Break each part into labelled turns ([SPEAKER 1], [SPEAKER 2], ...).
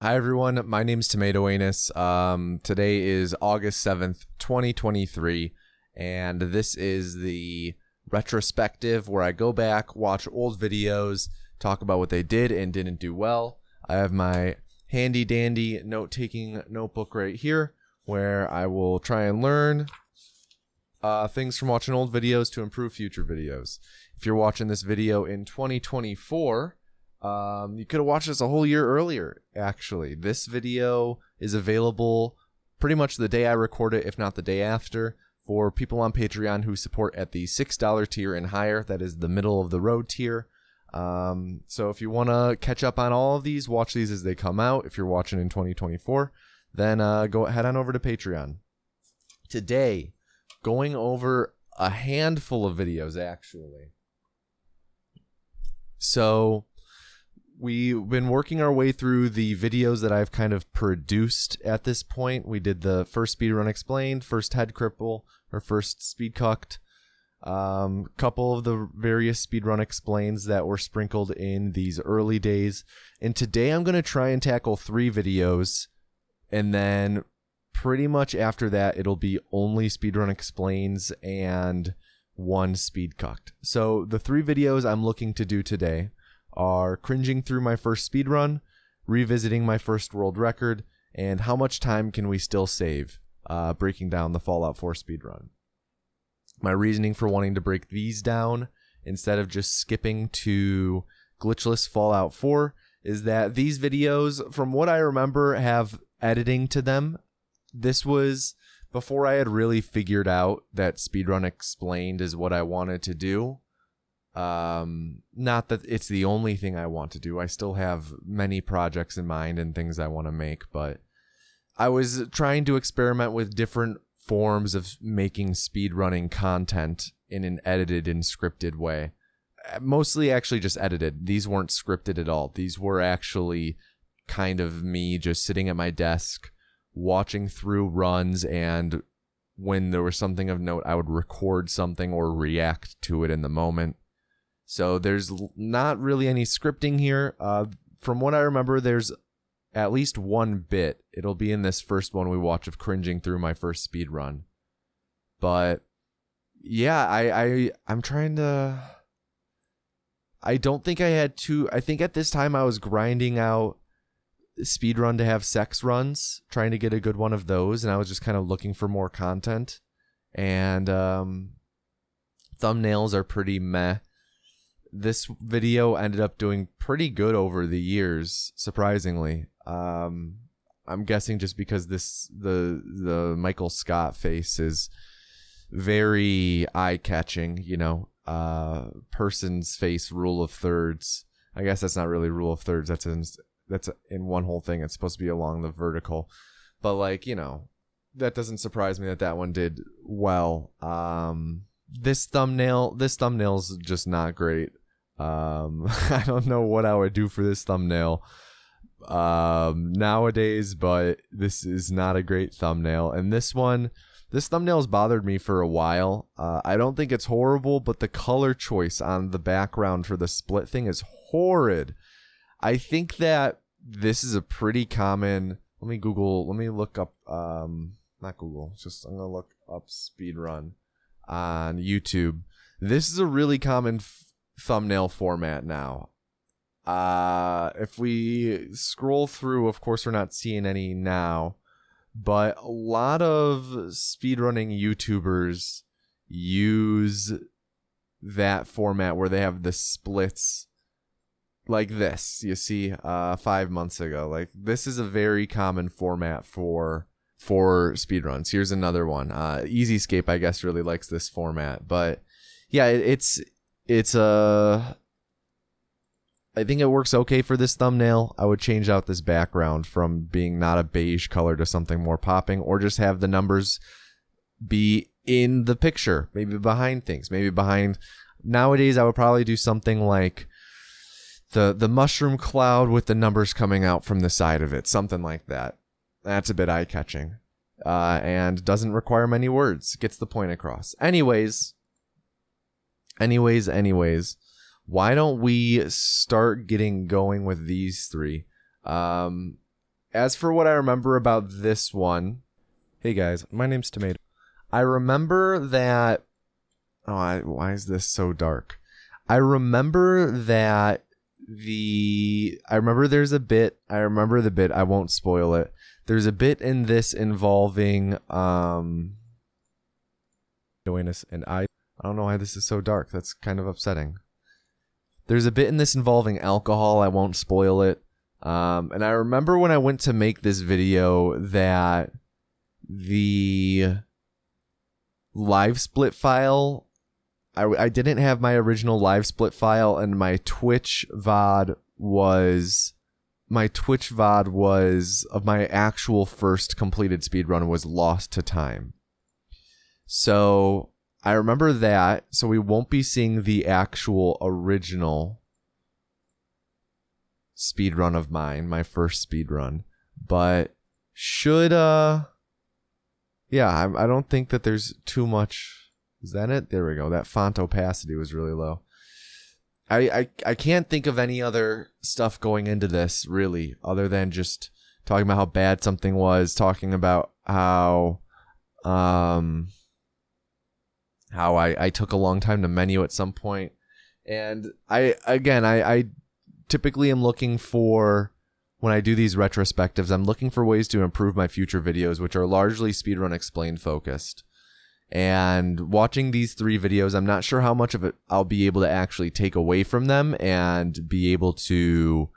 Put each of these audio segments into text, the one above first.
[SPEAKER 1] Hi everyone, my name's Tomato Anus. Today is August 7th, 2023, and this is the retrospective where I go back, watch old videos, talk about what they did and didn't do well. I have my handy dandy note-taking notebook right here where I will try and learn things from watching old videos to improve future videos. If you're watching this video in 2024, you could have watched this a whole year earlier, actually. This video is available pretty much the day I record it, if not the day after, for people on Patreon who support at the $6 tier and higher. That is the middle of the road tier. So if you want to catch up on all of these, watch these as they come out. If you're watching in 2024, then go head on over to Patreon. Today, going over a handful of videos, actually. So we've been working our way through the videos that I've kind of produced at this point. We did the first Speedrun Explained, first Head Cripple, or first Speed Cucked, couple of the various Speedrun Explains that were sprinkled in these early days. And today I'm going to try and tackle 3 videos, and then pretty much after that it'll be only Speedrun Explains and 1 Speed Cucked. So the 3 videos I'm looking to do today are cringing through my first speedrun, revisiting my first world record, and how much time can we still save, breaking down the Fallout 4 speedrun. My reasoning for wanting to break these down instead of just skipping to glitchless Fallout 4 is that these videos, from what I remember, have editing to them. This was before I had really figured out that Speedrun Explained is what I wanted to do. Not that it's the only thing I want to do. I still have many projects in mind and things I want to make, but I was trying to experiment with different forms of making speedrunning content in an edited and scripted way. Mostly actually just edited. These weren't scripted at all. These were actually kind of me just sitting at my desk, watching through runs, and when there was something of note, I would record something or react to it in the moment. So there's not really any scripting here. From what I remember, there's at least 1 bit. It'll be in this first one we watch of cringing through my first speed run. But yeah, I'm trying to... I don't think I had to... I think at this time I was grinding out speedrun to have sex runs, trying to get a good one of those, and I was just kind of looking for more content. And thumbnails are pretty meh. This video ended up doing pretty good over the years, surprisingly. I'm guessing just because the Michael Scott face is very eye-catching, you know. Person's face rule of thirds. I guess that's not really rule of thirds. That's in one whole thing. It's supposed to be along the vertical, but like, you know, that doesn't surprise me that one did well. This thumbnail's just not great. I don't know what I would do for this thumbnail nowadays, but this is not a great thumbnail. And this thumbnail's bothered me for a while. I don't think it's horrible, but the color choice on the background for the split thing is horrid. I think that this is a pretty common... Let me look up... not Google. I'm going to look up speedrun on YouTube. This is a really common thumbnail format now. If we scroll through, of course we're not seeing any now, but a lot of speedrunning YouTubers use that format where they have the splits like this. You see, 5 months ago. Like, this is a very common format for speedruns. Here's another one. Easyscape, I guess, really likes this format, but yeah, I think it works okay for this thumbnail. I would change out this background from being not a beige color to something more popping, or just have the numbers be in the picture, maybe behind things, maybe behind... Nowadays, I would probably do something like the mushroom cloud with the numbers coming out from the side of it, something like that. That's a bit eye-catching, and doesn't require many words. Gets the point across. Anyways, why don't we start getting going with these 3? as for what I remember about this one,
[SPEAKER 2] Hey guys, my name's Tomato.
[SPEAKER 1] I remember that. Why is this so dark? I remember that I remember there's a bit. I remember the bit. I won't spoil it. There's a bit in this involving
[SPEAKER 2] Joanus and I
[SPEAKER 1] don't know why this is so dark. That's kind of upsetting. There's a bit in this involving alcohol. I won't spoil it. And I remember when I went to make this video that the live split file, I didn't have my original live split file, and my Twitch VOD was of my actual first completed speedrun was lost to time. So I remember that, so we won't be seeing the actual original speedrun of mine, my first speedrun, but should I don't think that there's too much. Is that it? There we go. That font opacity was really low. I can't think of any other stuff going into this really, other than just talking about how bad something was, talking about how I took a long time to menu at some point. And I typically am looking for, when I do these retrospectives, I'm looking for ways to improve my future videos, which are largely Speedrun Explained focused. And watching these 3 videos, I'm not sure how much of it I'll be able to actually take away from them and be able to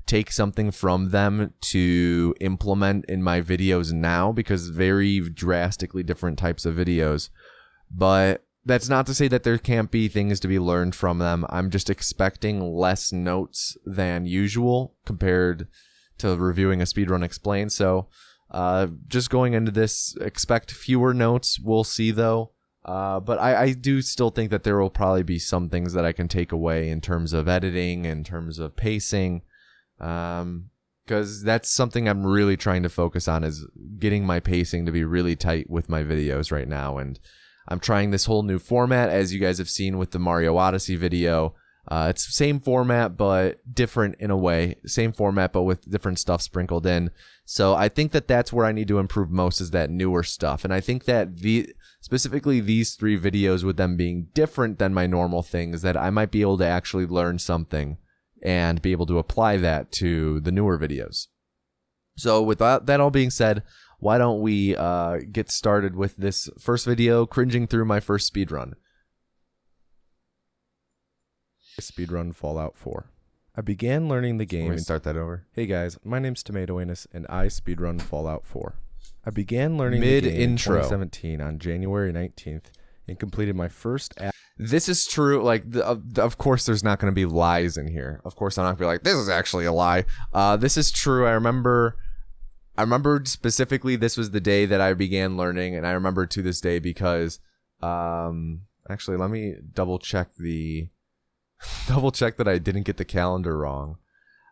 [SPEAKER 1] take something from them to implement in my videos now, because very drastically different types of videos. But that's not to say that there can't be things to be learned from them. I'm just expecting less notes than usual compared to reviewing a Speedrun Explained. So just going into this, expect fewer notes. We'll see though. But I do still think that there will probably be some things that I can take away in terms of editing, in terms of pacing. Because that's something I'm really trying to focus on, is getting my pacing to be really tight with my videos right now. And I'm trying this whole new format, as you guys have seen with the Mario Odyssey video. It's the same format, but different in a way. Same format, but with different stuff sprinkled in. So I think that that's where I need to improve most, is that newer stuff. And I think that specifically these 3 videos, with them being different than my normal things, that I might be able to actually learn something and be able to apply that to the newer videos. So with that all being said, why don't we get started with this first video, cringing through my first speedrun.
[SPEAKER 2] Speedrun Fallout 4. I began learning the game.
[SPEAKER 1] Let me start that over.
[SPEAKER 2] Hey guys, my name's Tomatoanus, and I speedrun Fallout 4. I began learning
[SPEAKER 1] Mid
[SPEAKER 2] the game
[SPEAKER 1] intro.
[SPEAKER 2] in 2017 on January 19th and completed my first.
[SPEAKER 1] This is true. Like, of course, there's not going to be lies in here. Of course, I'm not going to be like, this is actually a lie. This is true. I remember specifically this was the day that I began learning, and I remember to this day because, actually, let me double check that I didn't get the calendar wrong.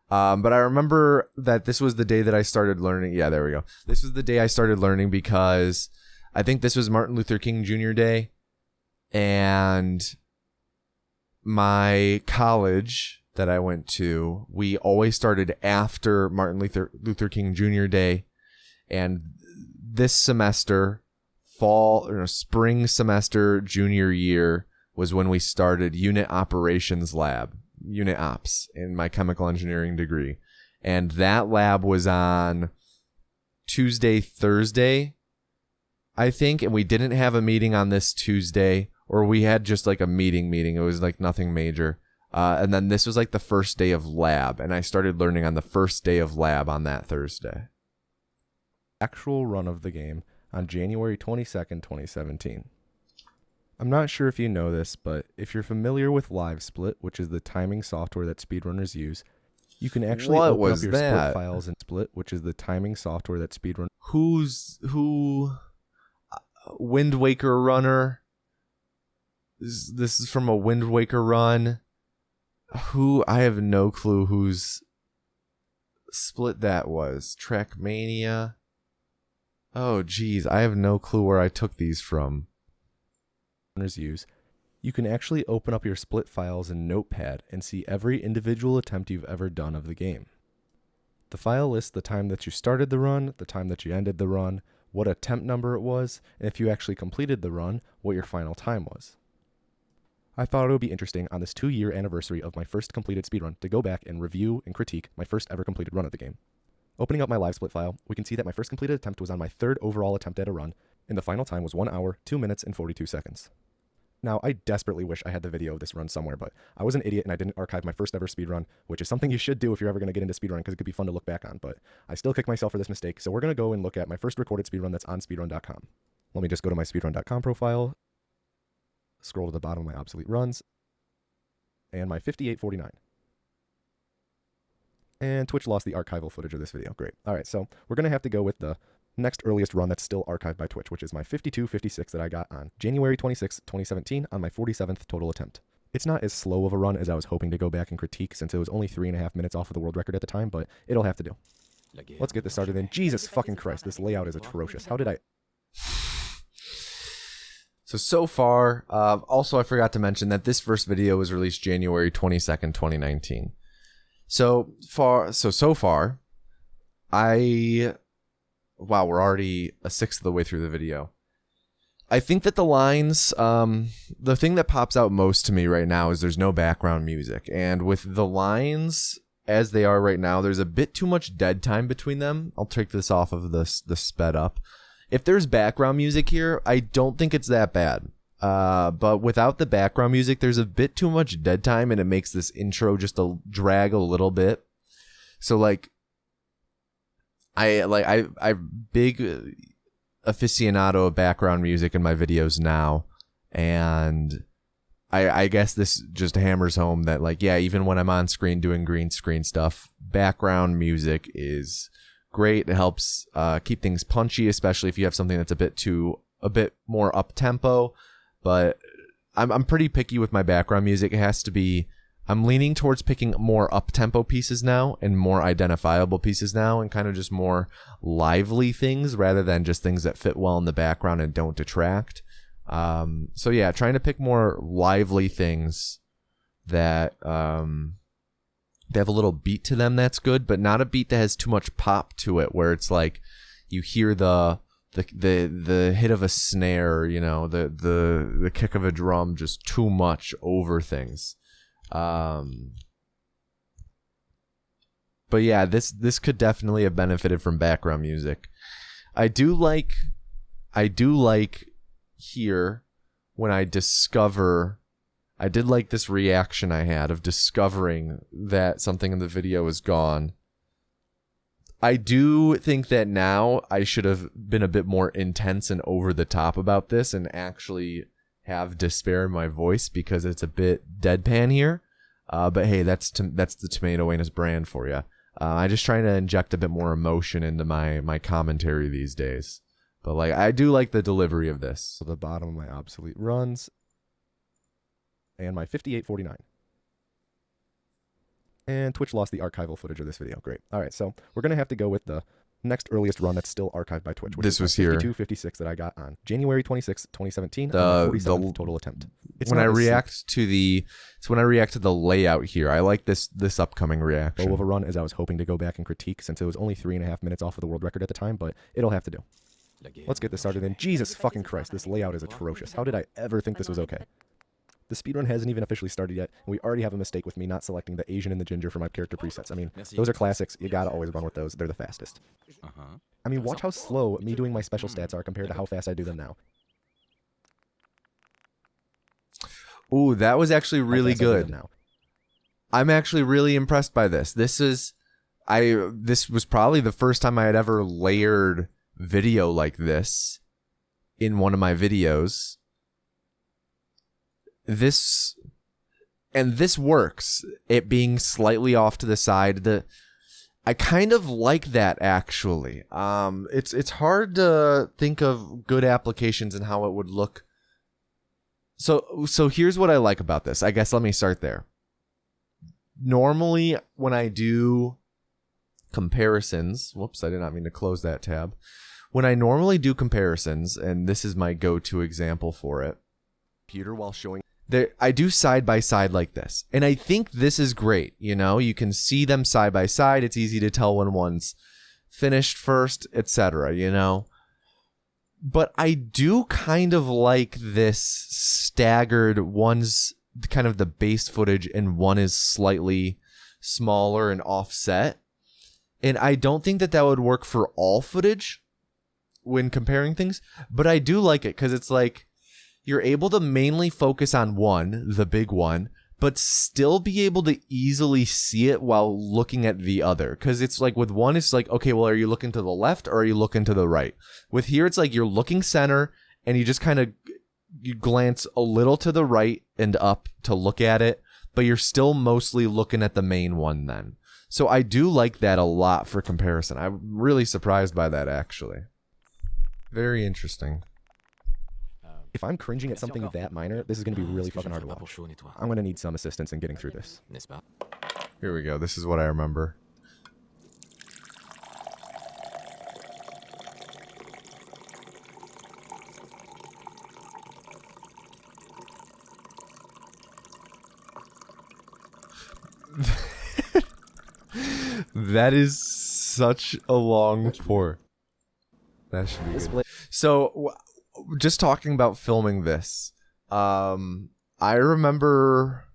[SPEAKER 1] But I remember that this was the day that I started learning. Yeah, there we go. This was the day I started learning because I think this was Martin Luther King Jr. Day, and my college that I went to, we always started after Martin Luther King Jr. Day. And this semester, spring semester, junior year, was when we started Unit Operations Lab, Unit Ops, in my chemical engineering degree. And that lab was on Tuesday, Thursday, I think. And we didn't have a meeting on this Tuesday, or we had just like a meeting. It was like nothing major. And then this was like the first day of lab, and I started learning on the first day of lab on that Thursday.
[SPEAKER 2] Actual run of the game on January 22nd, 2017. I'm not sure if you know this, but if you're familiar with LiveSplit, which is the timing software that speedrunners use, you can actually open up your split files in Split, which is the timing software that speedrunners.
[SPEAKER 1] Wind Waker runner. This is from a Wind Waker run. I have no clue whose split that was. Trackmania. Oh, geez. I have no clue where I took these from.
[SPEAKER 2] Use. You can actually open up your split files in Notepad and see every individual attempt you've ever done of the game. The file lists the time that you started the run, the time that you ended the run, what attempt number it was, and if you actually completed the run, what your final time was. I thought it would be interesting on this 2-year anniversary of my first completed speedrun to go back and review and critique my first ever completed run of the game. Opening up my live split file, we can see that my first completed attempt was on my 3rd overall attempt at a run, and the final time was 1 hour, 2 minutes, and 42 seconds. Now, I desperately wish I had the video of this run somewhere, but I was an idiot and I didn't archive my first ever speedrun, which is something you should do if you're ever going to get into speedrun because it could be fun to look back on, but I still kick myself for this mistake, so we're going to go and look at my first recorded speedrun that's on speedrun.com. Let me just go to my speedrun.com profile, scroll to the bottom of my obsolete runs, and my 5849. And Twitch lost the archival footage of this video. Great. All right, so we're going to have to go with the next earliest run that's still archived by Twitch, which is my 5256 that I got on January 26, 2017 on my 47th total attempt. It's not as slow of a run as I was hoping to go back and critique since it was only 3.5 minutes off of the world record at the time, but it'll have to do. Let's get this started then. Jesus fucking Christ, this layout is atrocious. How did I...
[SPEAKER 1] So far, also I forgot to mention that this first video was released January 22nd, 2019. So far, wow, we're already a sixth of the way through the video. I think that the lines, the thing that pops out most to me right now is there's no background music. And with the lines as they are right now, there's a bit too much dead time between them. I'll take this off of the sped up. If there's background music here, I don't think it's that bad. But without the background music, there's a bit too much dead time and it makes this intro just drag a little bit. So like, I'm big aficionado of background music in my videos now, and I guess this just hammers home that like, yeah, even when I'm on screen doing green screen stuff, background music is great. It helps keep things punchy, especially if you have something that's a bit more up tempo. But I'm pretty picky with my background music. It has to be. I'm leaning towards picking more up-tempo pieces now and more identifiable pieces now and kind of just more lively things rather than just things that fit well in the background and don't detract. So yeah, trying to pick more lively things that they have a little beat to them that's good, but not a beat that has too much pop to it where it's like you hear the hit of a snare, you know, the kick of a drum just too much over things. But yeah, this could definitely have benefited from background music. I do like here when I did like this reaction I had of discovering that something in the video is gone. I do think that now I should have been a bit more intense and over the top about this and actually have despair in my voice because it's a bit deadpan here. But hey, that's the Tomato Anus brand for you. I'm just trying to inject a bit more emotion into my commentary these days. But like, I do like the delivery of this.
[SPEAKER 2] So the bottom of my obsolete runs and my 5849. And Twitch lost the archival footage of this video. Great. All right, so we're going to have to go with the next earliest run that's still archived by Twitch, which
[SPEAKER 1] this
[SPEAKER 2] is
[SPEAKER 1] was here
[SPEAKER 2] 5256 that I got on January 26, 2017, on my 47th total attempt.
[SPEAKER 1] When I react to the layout here, I like this upcoming reaction.
[SPEAKER 2] Of a run as I was hoping to go back and critique since it was only 3.5 minutes off of the world record at the time, but it'll have to do. Let's get this started then. Jesus fucking Christ, this layout is atrocious. How did I ever think this was okay? The speedrun hasn't even officially started yet, and we already have a mistake with me not selecting the Asian and the ginger for my character presets. I mean, those are classics. You gotta always run with those. They're the fastest. I mean, watch how slow me doing my special stats are compared to how fast I do them now.
[SPEAKER 1] Ooh, that was actually really good. I'm actually really impressed by this. This was probably the first time I had ever layered video like this in one of my videos. This works. It being slightly off to the side. I kind of like that actually. It's hard to think of good applications and how it would look. So here's what I like about this. I guess let me start there. Normally when I do comparisons, whoops, I did not mean to close that tab. When I normally do comparisons, and this is my go-to example for it, computer while showing I do side by side like this. And I think this is great. You know, you can see them side by side. It's easy to tell when one's finished first, etc., you know. But I do kind of like this staggered, one's kind of the base footage and one is slightly smaller and offset. And I don't think that would work for all footage when comparing things, but I do like it because it's like you're able to mainly focus on one, the big one, but still be able to easily see it while looking at the other. Because it's like with one, it's like, okay, well, are you looking to the left or are you looking to the right? With here, it's like you're looking center and you just kind of you glance a little to the right and up to look at it, but you're still mostly looking at the main one then. So I do like that a lot for comparison. I'm really surprised by that, actually. Very interesting.
[SPEAKER 2] If I'm cringing at something that minor, this is going to be really fucking hard to watch. I'm going to need some assistance in getting through this.
[SPEAKER 1] Here we go. This is what I remember. That is such a long pour. That should be good. So, just talking about filming this, I remember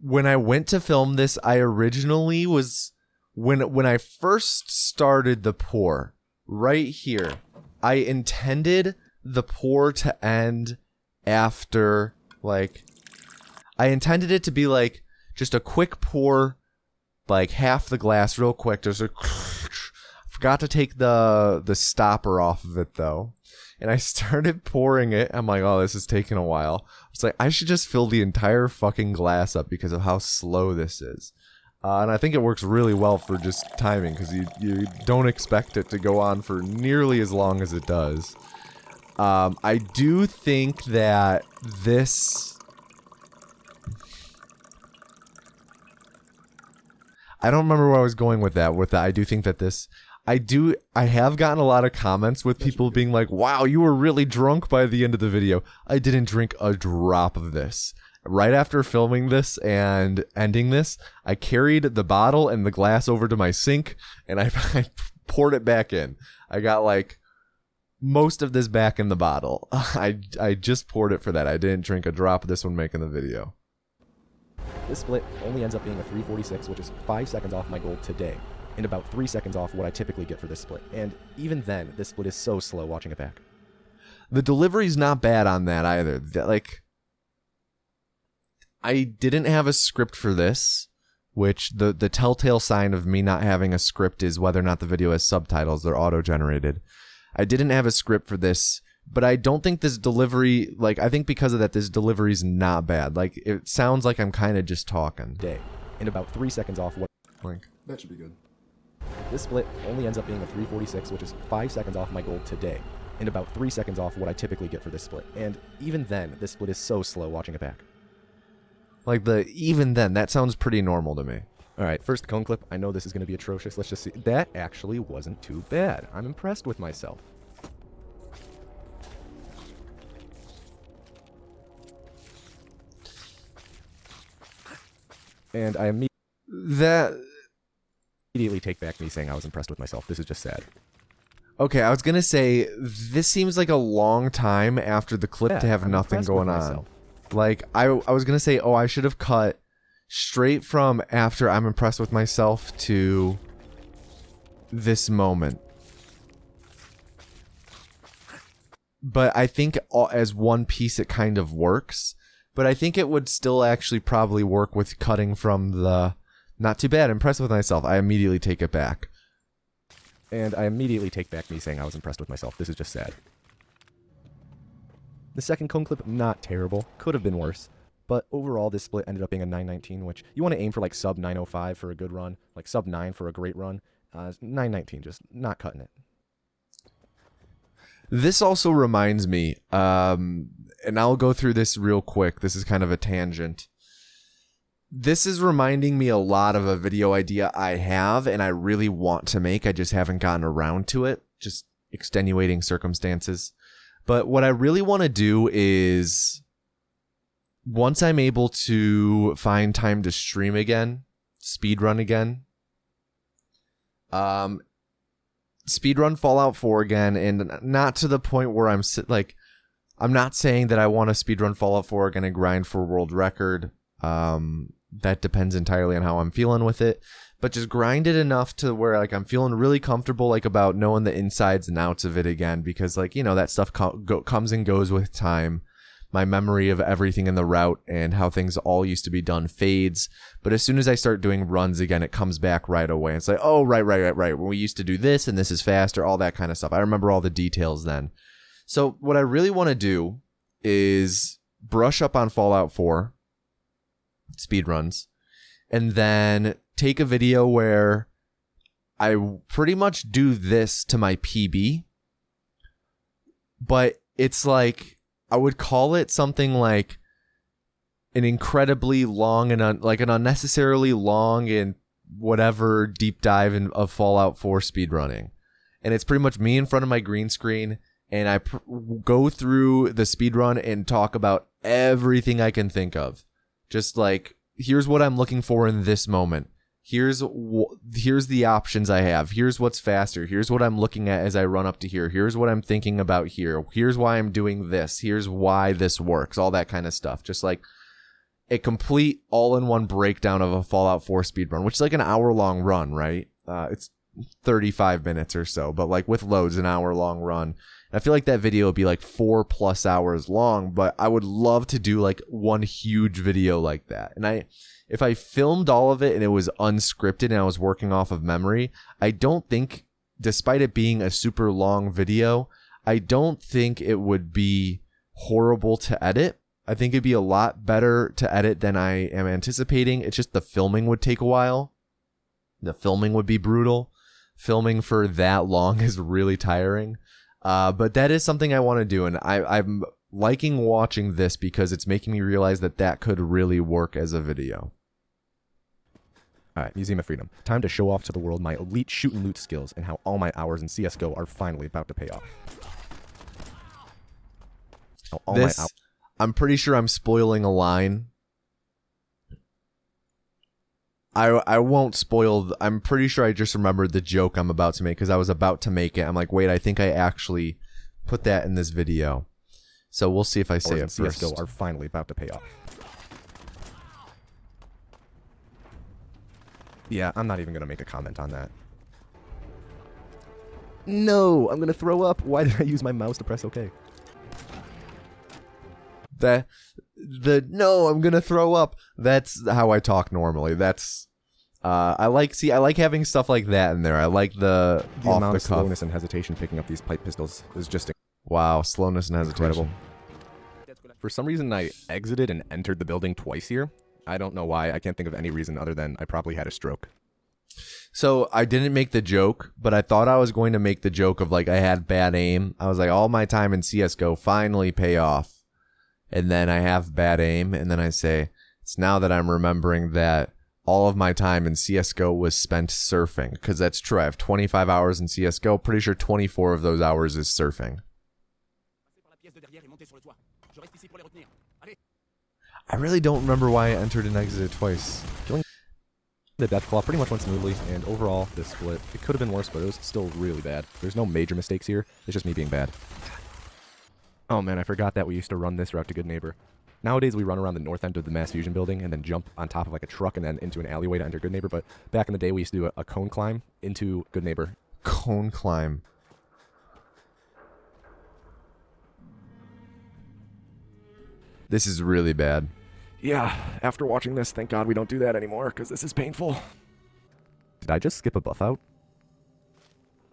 [SPEAKER 1] when I went to film this, I originally was, when I first started the pour, right here, I intended the pour to end after, like, I intended it to be like, just a quick pour, like half the glass real quick. There's a forgot to take the stopper off of it though. And I started pouring it. I'm like, oh, this is taking a while. It's like, I should just fill the entire fucking glass up because of how slow this is. And I think it works really well for just timing because you don't expect it to go on for nearly as long as it does. I do think that this... I don't remember where I was going with that. I do think that this... I have gotten a lot of comments with people being like, wow, you were really drunk by the end of the video. I didn't drink a drop of this. Right after filming this and ending this, I carried the bottle and the glass over to my sink and I poured it back in. I got like most of this back in the bottle. I just poured it for that. I didn't drink a drop of this when making the video.
[SPEAKER 2] This split only ends up being a 346, which is 5 seconds off my goal today, and about 3 seconds off what I typically get for this split. And even then, this split is so slow watching it back.
[SPEAKER 1] The delivery's not bad on that either. Like, I didn't have a script for this, which the telltale sign of me not having a script is whether or not the video has subtitles. They're auto-generated. I didn't have a script for this, but I don't think this delivery, like, I think because of that, this delivery's not bad. Like, it sounds like I'm kind of just talking.
[SPEAKER 2] Day, and about 3 seconds off what...
[SPEAKER 1] Link.
[SPEAKER 2] That should be good. This split only ends up being a 346, which is 5 seconds off my goal today, and about 3 seconds off what I typically get for this split. And even then, this split is so slow watching it back.
[SPEAKER 1] Like, even then, that sounds pretty normal to me.
[SPEAKER 2] Alright, first cone clip. I know this is going to be atrocious. Let's just see. That actually wasn't too bad. I'm impressed with myself. And I immediately take back me saying I was impressed with myself. This is just sad.
[SPEAKER 1] Okay, I was going to say, this seems like a long time after the clip to have nothing going on. Like, I was going to say, oh, I should have cut straight from after I'm impressed with myself to this moment. But I think as one piece it kind of works. But I think it would still actually probably work with cutting from the not too bad, impressed with myself. I immediately take it back.
[SPEAKER 2] And I immediately take back me saying I was impressed with myself. This is just sad. The second cone clip, not terrible. Could have been worse. But overall, this split ended up being a 919, which you want to aim for like sub 905 for a good run. Like sub 9 for a great run. 919, just not cutting it.
[SPEAKER 1] This also reminds me, and I'll go through this real quick. This is kind of a tangent. This is reminding me a lot of a video idea I have and I really want to make. I just haven't gotten around to it. Just extenuating circumstances. But what I really want to do is once I'm able to find time to stream again, speedrun again, speedrun Fallout 4 again, and not to the point where I'm not saying that I want to speedrun Fallout 4 again and grind for world record. That depends entirely on how I'm feeling with it, but just grind it enough to where like I'm feeling really comfortable like about knowing the insides and outs of it again, because like, you know, that stuff comes and goes with time. My memory of everything in the route and how things all used to be done fades. But as soon as I start doing runs again, it comes back right away. It's like, oh, right. When we used to do this and this is faster, all that kind of stuff. I remember all the details then. So what I really want to do is brush up on Fallout 4 speedruns, and then take a video where I pretty much do this to my PB, but it's like, I would call it something like an incredibly long and like an unnecessarily long and whatever deep dive of Fallout 4 speedrunning. And it's pretty much me in front of my green screen, and I go through the speedrun and talk about everything I can think of. Just like, here's what I'm looking for in this moment. Here's the options I have. Here's what's faster. Here's what I'm looking at as I run up to here. Here's what I'm thinking about here. Here's why I'm doing this. Here's why this works. All that kind of stuff. Just like a complete all-in-one breakdown of a Fallout 4 speedrun, which is like an hour-long run, right? It's 35 minutes or so, but like with loads, an hour-long run. I feel like that video would be like 4+ hours long, but I would love to do like one huge video like that. And if I filmed all of it and it was unscripted and I was working off of memory, I don't think, despite it being a super long video, I don't think it would be horrible to edit. I think it'd be a lot better to edit than I am anticipating. It's just the filming would take a while. The filming would be brutal. Filming for that long is really tiring. But that is something I want to do, and I'm liking watching this because it's making me realize that could really work as a video.
[SPEAKER 2] Alright, Museum of Freedom. Time to show off to the world my elite shoot and loot skills and how all my hours in CSGO are finally about to pay off.
[SPEAKER 1] I'm pretty sure I'm spoiling a line. I won't spoil. I'm pretty sure I just remembered the joke I'm about to make because I was about to make it. I'm like, wait, I think I actually put that in this video. So we'll see if I say it first.
[SPEAKER 2] CSGO are finally about to pay off. Yeah, I'm not even going to make a comment on that. No, I'm going to throw up. Why did I use my mouse to press OK?
[SPEAKER 1] No, I'm gonna throw up. That's how I talk normally. That's I like having stuff like that in there. I like the
[SPEAKER 2] amount of slowness and hesitation picking up these pipe pistols is just
[SPEAKER 1] wow, slowness and hesitation.
[SPEAKER 2] Incredible. For some reason, I exited and entered the building twice here. I don't know why. I can't think of any reason other than I probably had a stroke.
[SPEAKER 1] So I didn't make the joke, but I thought I was going to make the joke of like I had bad aim. I was like, all my time in CSGO finally pay off. And then I have bad aim, and then I say, it's now that I'm remembering that all of my time in CSGO was spent surfing, because that's true. I have 25 hours in CSGO. Pretty sure 24 of those hours is surfing. I really don't remember why I entered and exited twice.
[SPEAKER 2] The Deathclaw pretty much went smoothly, and overall, this split, it could have been worse, but it was still really bad. There's no major mistakes here. It's just me being bad. Oh man, I forgot that we used to run this route to Good Neighbor. Nowadays, we run around the north end of the Mass Fusion building and then jump on top of like a truck and then into an alleyway to enter Good Neighbor, but back in the day, we used to do a cone climb into Good Neighbor.
[SPEAKER 1] Cone climb. This is really bad.
[SPEAKER 2] Yeah, after watching this, thank God we don't do that anymore, because this is painful. Did I just skip a buff out?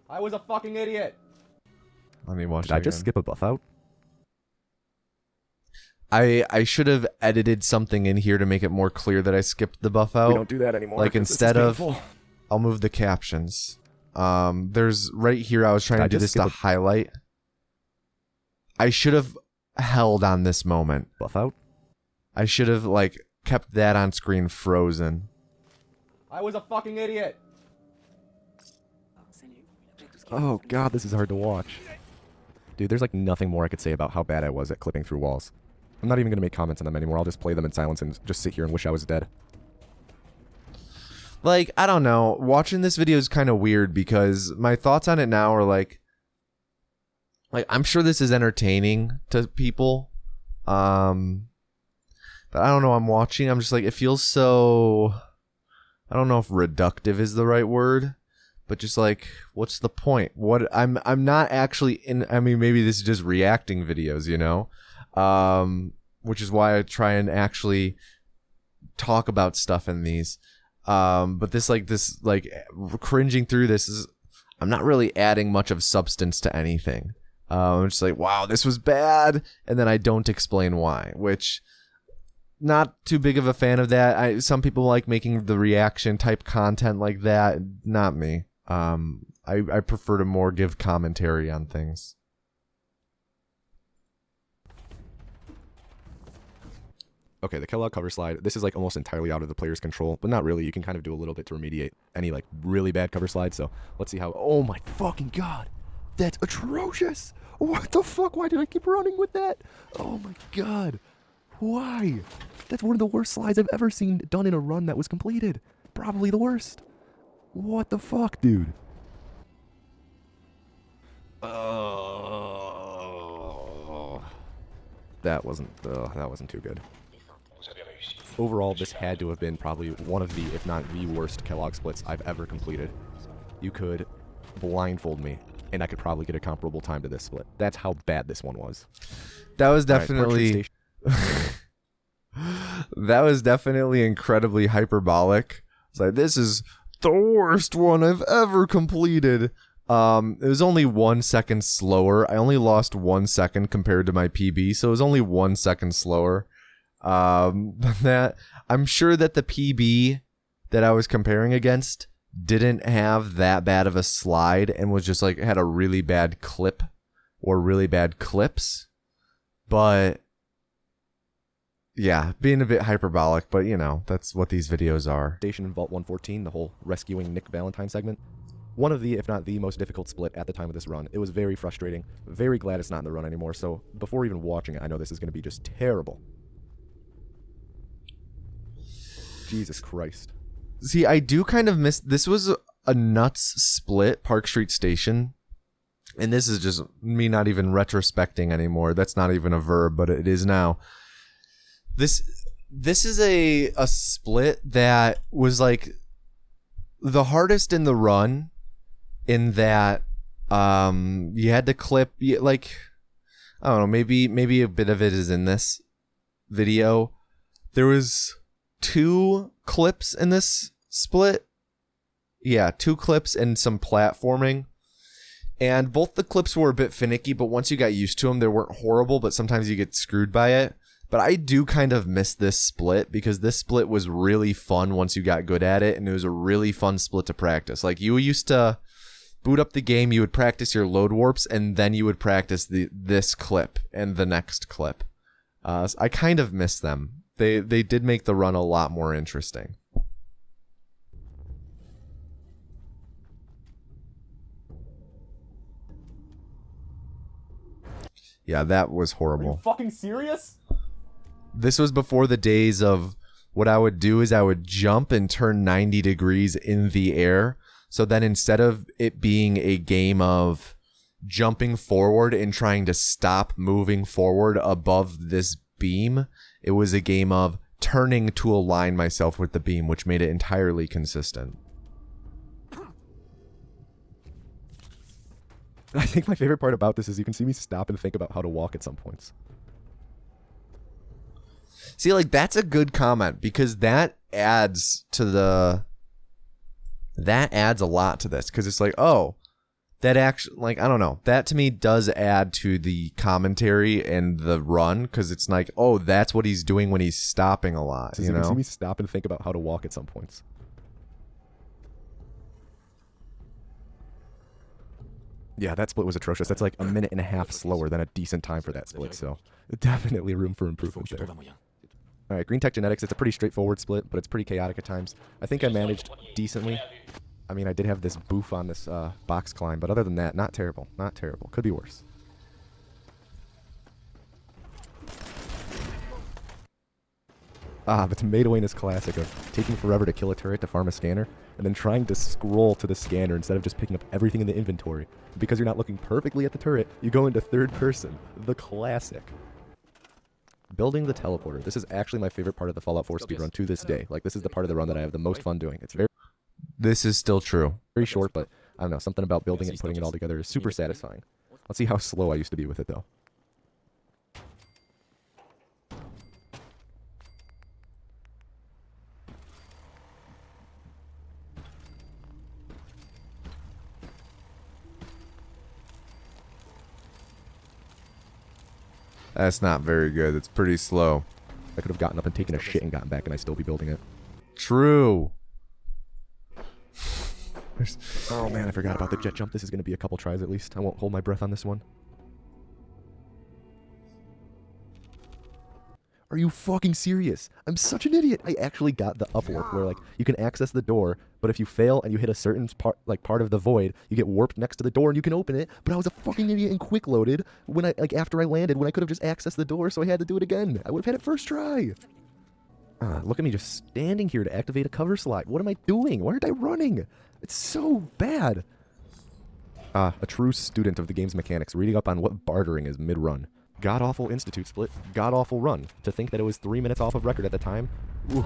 [SPEAKER 2] I was a fucking idiot!
[SPEAKER 1] Let me watch
[SPEAKER 2] Did I just skip a buff out?
[SPEAKER 1] I should have edited something in here to make it more clear that I skipped the buff out.
[SPEAKER 2] We don't do that anymore.
[SPEAKER 1] Like instead of, I'll move the captions. There's right here, I was trying to do this to highlight. I should have held on this moment.
[SPEAKER 2] Buff out?
[SPEAKER 1] I should have like kept that on screen frozen.
[SPEAKER 2] I was a fucking idiot. Oh god, this is hard to watch. Dude, there's like nothing more I could say about how bad I was at clipping through walls. I'm not even going to make comments on them anymore. I'll just play them in silence and just sit here and wish I was dead.
[SPEAKER 1] Like, I don't know. Watching this video is kind of weird because my thoughts on it now are like I'm sure this is entertaining to people. But I don't know. I'm watching. I'm just like, it feels so, I don't know if reductive is the right word, but just like, what's the point? I'm not actually in, I mean, maybe this is just reacting videos, you know? Which is why I try and actually talk about stuff in these. But this cringing through this is, I'm not really adding much of substance to anything. I'm just like, wow, this was bad. And then I don't explain why, which not too big of a fan of that. Some people like making the reaction type content like that. Not me. I prefer to more give commentary on things.
[SPEAKER 2] Okay, the Kellogg cover slide, this is like almost entirely out of the player's control, but not really. You can kind of do a little bit to remediate any like really bad cover slides. So let's see how, oh my fucking God, that's atrocious. What the fuck? Why did I keep running with that? Oh my God. Why? That's one of the worst slides I've ever seen done in a run that was completed. Probably the worst. What the fuck, dude? That wasn't too good. Overall, this had to have been probably one of the, if not the worst Kellogg splits I've ever completed. You could blindfold me, and I could probably get a comparable time to this split. That's how bad this one was.
[SPEAKER 1] That was definitely... that was definitely incredibly hyperbolic. It's like, this is the worst one I've ever completed. It was only 1 second slower. I only lost 1 second compared to my PB, so it was only 1 second slower. That I'm sure that the PB that I was comparing against didn't have that bad of a slide and was just like had a really bad clip or really bad clips. But yeah, being a bit hyperbolic, but you know, that's what these videos are.
[SPEAKER 2] Station in Vault 114, the whole rescuing Nick Valentine segment. One of the, if not the most difficult split at the time of this run. It was very frustrating. Very glad it's not in the run anymore. So before even watching it, I know this is going to be just terrible. Jesus Christ.
[SPEAKER 1] See, I do kind of miss, this was a nuts split, Park Street Station. And this is just me not even retrospecting anymore. That's not even a verb, but it is now. This is a split that was like the hardest in the run, in that you had to clip, like, I don't know, maybe a bit of it is in this video. There was 2 clips in this split. Yeah, 2 clips and some platforming. And both the clips were a bit finicky, but once you got used to them, they weren't horrible, but sometimes you get screwed by it. But I do kind of miss this split, because this split was really fun once you got good at it, and it was a really fun split to practice. Like, you used to boot up the game, you would practice your load warps, and then you would practice this clip and the next clip. So I kind of miss them. They did make the run a lot more interesting. Yeah, that was horrible.
[SPEAKER 2] Are you fucking serious?
[SPEAKER 1] This was before the days of what I would do is I would jump and turn 90 degrees in the air. So then instead of it being a game of jumping forward and trying to stop moving forward above this beam, it was a game of turning to align myself with the beam, which made it entirely consistent.
[SPEAKER 2] I think my favorite part about this is you can see me stop and think about how to walk at some points.
[SPEAKER 1] See, like, that's a good comment, because that adds to the... That adds a lot to this, because it's like, oh, that actually, like, I don't know. That to me does add to the commentary and the run, because it's like, oh, that's what he's doing when he's stopping a lot, you know?
[SPEAKER 2] You can see me stop and think about how to walk at some points. Yeah, that split was atrocious. That's like a minute and a half slower than a decent time for that split, so definitely room for improvement there. All right, Green Tech Genetics, it's a pretty straightforward split, but it's pretty chaotic at times. I think I managed decently. I mean, I did have this boof on this box climb, but other than that, not terrible. Not terrible. Could be worse. Ah, the tomato anus classic of taking forever to kill a turret to farm a scanner, and then trying to scroll to the scanner instead of just picking up everything in the inventory. Because you're not looking perfectly at the turret, you go into third person. The classic. Building the teleporter. This is actually my favorite part of the Fallout 4 speedrun to this day. Like, this is the part of the run that I have the most fun doing. It's very...
[SPEAKER 1] This is still true.
[SPEAKER 2] Very short, but I don't know, something about building it and putting it all together is super satisfying. Let's see how slow I used to be with it, though.
[SPEAKER 1] That's not very good. It's pretty slow.
[SPEAKER 2] I could have gotten up and taken a shit and gotten back and I'd still be building it.
[SPEAKER 1] True.
[SPEAKER 2] Oh man, I forgot about the jet jump. This is going to be a couple tries at least. I won't hold my breath on this one. Are you fucking serious? I'm such an idiot. I actually got the upwarp where like you can access the door, but if you fail and you hit a certain part of the void, you get warped next to the door and you can open it. But I was a fucking idiot and quick loaded when after I landed when I could have just accessed the door, so I had to do it again. I would have had it first try. Look at me just standing here to activate a cover slot. What am I doing? Why aren't I running? It's so bad. A true student of the game's mechanics, reading up on what bartering is mid-run. God-awful Institute split, god-awful run. To think that it was 3 minutes off of record at the time? Ooh,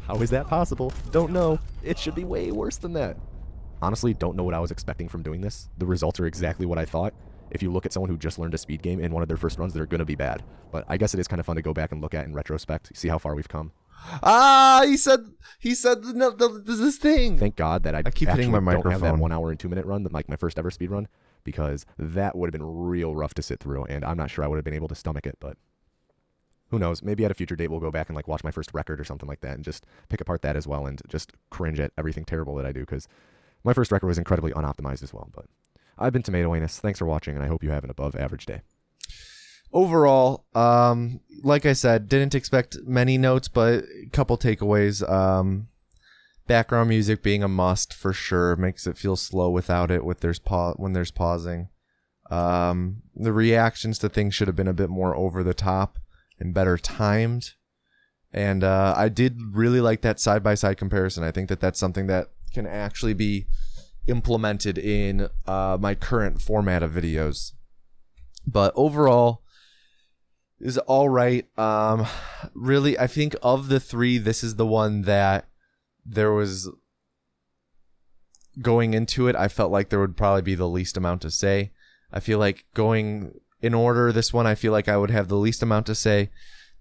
[SPEAKER 2] how is that possible? Don't know. It should be way worse than that. Honestly, don't know what I was expecting from doing this. The results are exactly what I thought. If you look at someone who just learned a speed game in one of their first runs, they're going to be bad. But I guess it is kind of fun to go back and look at in retrospect, see how far we've come.
[SPEAKER 1] He said this thing.
[SPEAKER 2] Thank God that I
[SPEAKER 1] keep hitting my microphone.
[SPEAKER 2] Don't have that 1 hour and 2 minute run, like my first ever speed run, because that would have been real rough to sit through, and I'm not sure I would have been able to stomach it, but who knows? Maybe at a future date we'll go back and like watch my first record or something like that and just pick apart that as well and just cringe at everything terrible that I do, because my first record was incredibly unoptimized as well. But I've been Tomato Anus. Thanks for watching, and I hope you have an above average day.
[SPEAKER 1] Overall, like I said, didn't expect many notes, but a couple takeaways. Background music being a must for sure. Makes it feel slow without it when there's pausing. The reactions to things should have been a bit more over the top and better timed. And I did really like that side-by-side comparison. I think that that's something that can actually be implemented in my current format of videos. But overall, is all right. Really, I think of the three, this is the one that there was going into it. I felt like there would probably be the least amount to say. I feel like going in order, this one I feel like I would have the least amount to say.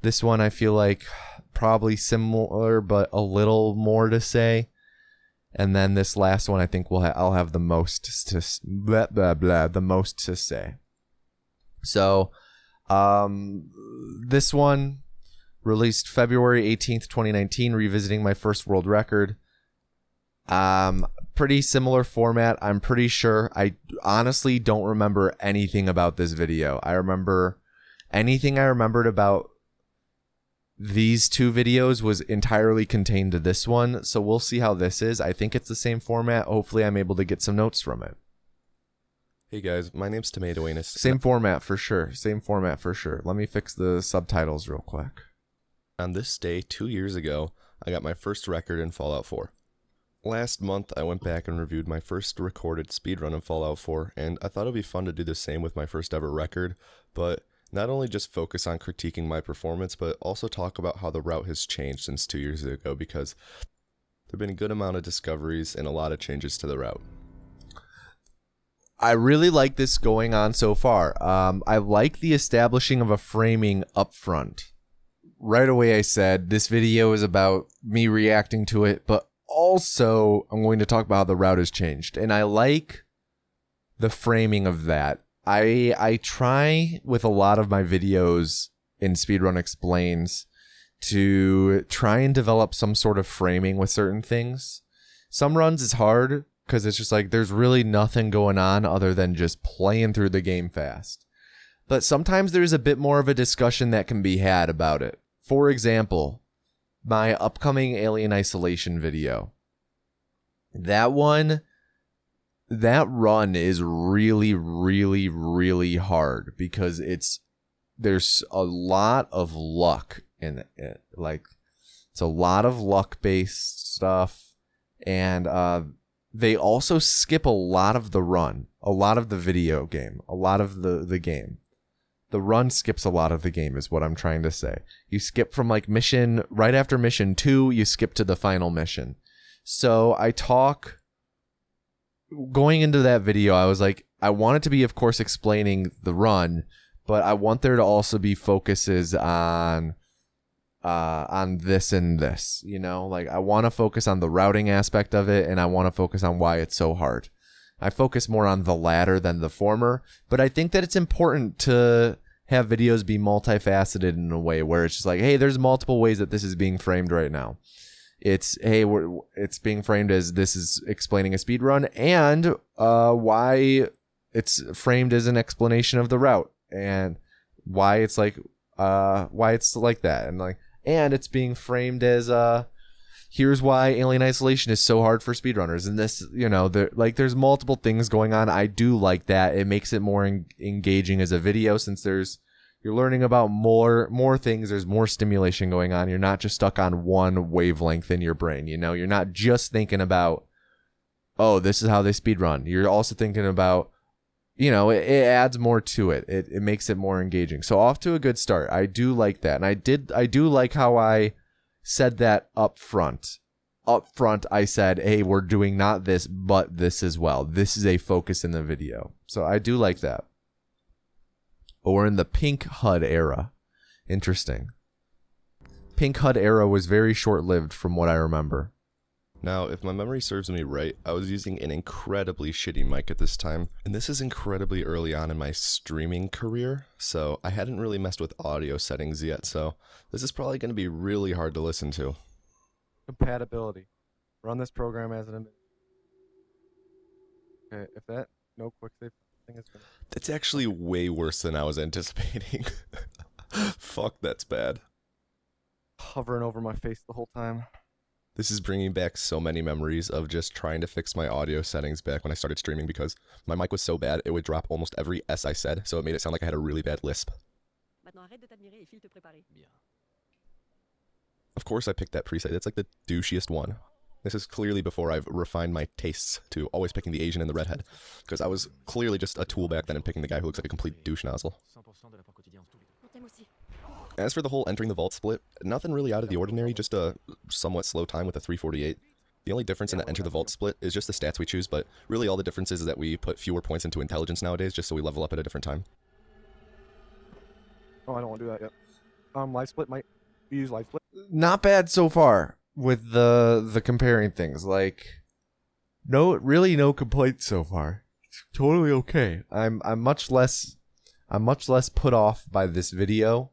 [SPEAKER 1] This one I feel like probably similar, but a little more to say. And then this last one I think I'll have the most to the most to say. So. This one released February 18th, 2019, revisiting my first world record. Pretty similar format. I'm pretty sure. I honestly don't remember anything about this video. Anything I remembered about these two videos was entirely contained to this one. So we'll see how this is. I think it's the same format. Hopefully I'm able to get some notes from it.
[SPEAKER 2] Hey guys, my name's Tomato Anus.
[SPEAKER 1] Same format for sure. Let me fix the subtitles real quick.
[SPEAKER 3] On this day 2 years ago, I got my first record in Fallout 4. Last month, I went back and reviewed my first recorded speedrun in Fallout 4, and I thought it would be fun to do the same with my first ever record, but not only just focus on critiquing my performance, but also talk about how the route has changed since 2 years ago, because there have been a good amount of discoveries and a lot of changes to the route.
[SPEAKER 1] I really like this going on so far. I like the establishing of a framing up front. Right away I said this video is about me reacting to it, but also I'm going to talk about how the route has changed. And I like the framing of that. I try with a lot of my videos in Speedrun Explains to try and develop some sort of framing with certain things. Some runs is hard, because it's just like there's really nothing going on other than just playing through the game fast. But sometimes there's a bit more of a discussion that can be had about it. For example, my upcoming Alien Isolation video. That run is really, really, really hard because there's a lot of luck in it. Like, It's a lot of luck-based stuff, and they also skip a lot of the run, a lot of the video game, a lot of the game. The run skips a lot of the game is what I'm trying to say. You skip from like mission, right after mission 2, you skip to the final mission. So going into that video, I was like, I want it to be, of course, explaining the run, but I want there to also be focuses on this and this, you know, like I want to focus on the routing aspect of it, and I want to focus on why it's so hard. I focus more on the latter than the former, but I think that it's important to have videos be multifaceted in a way where it's just like, hey, there's multiple ways that this is being framed right now. It's, hey, it's being framed as this is explaining a speed run, and why it's framed as an explanation of the route, and why it's like that, and it's being framed as here's why Alien Isolation is so hard for speedrunners, and this, you know, there's multiple things going on. I do like that. It makes it more engaging as a video, since you're learning about more things. There's more stimulation going on. You're not just stuck on one wavelength in your brain. You know, you're not just thinking about, oh, this is how they speedrun. You're also thinking about, you know, it adds more to it. It makes it more engaging. So off to a good start. I do like that, and I do like how I said that up front. Up front, I said, hey, we're doing not this, but this as well. This is a focus in the video. So I do like that. But we're in the pink HUD era. Interesting. Pink HUD era was very short-lived from what I remember.
[SPEAKER 3] Now, if my memory serves me right, I was using an incredibly shitty mic at this time, and this is incredibly early on in my streaming career, so I hadn't really messed with audio settings yet, so this is probably going to be really hard to listen to.
[SPEAKER 2] Compatibility. Run this program as an... Okay, if that no quick save thing is gonna...
[SPEAKER 3] That's actually way worse than I was anticipating. Fuck, that's bad.
[SPEAKER 2] Hovering over my face the whole time.
[SPEAKER 3] This is bringing back so many memories of just trying to fix my audio settings back when I started streaming, because my mic was so bad it would drop almost every S I said, so it made it sound like I had a really bad lisp. Of course I picked that preset. That's like the douchiest one. This is clearly before I've refined my tastes to always picking the Asian and the redhead, because I was clearly just a tool back then and picking the guy who looks like a complete douche nozzle. As for the whole entering the vault split, nothing really out of the ordinary, just a somewhat slow time with a 3:48. The only difference in the enter the vault split is just the stats we choose, but really all the difference is that we put fewer points into intelligence nowadays, just so we level up at a different time.
[SPEAKER 2] Oh, I don't want to do that yet. Live split might use live split.
[SPEAKER 1] Not bad so far with the comparing things. Like, no complaints so far. It's totally okay. I'm much less put off by this video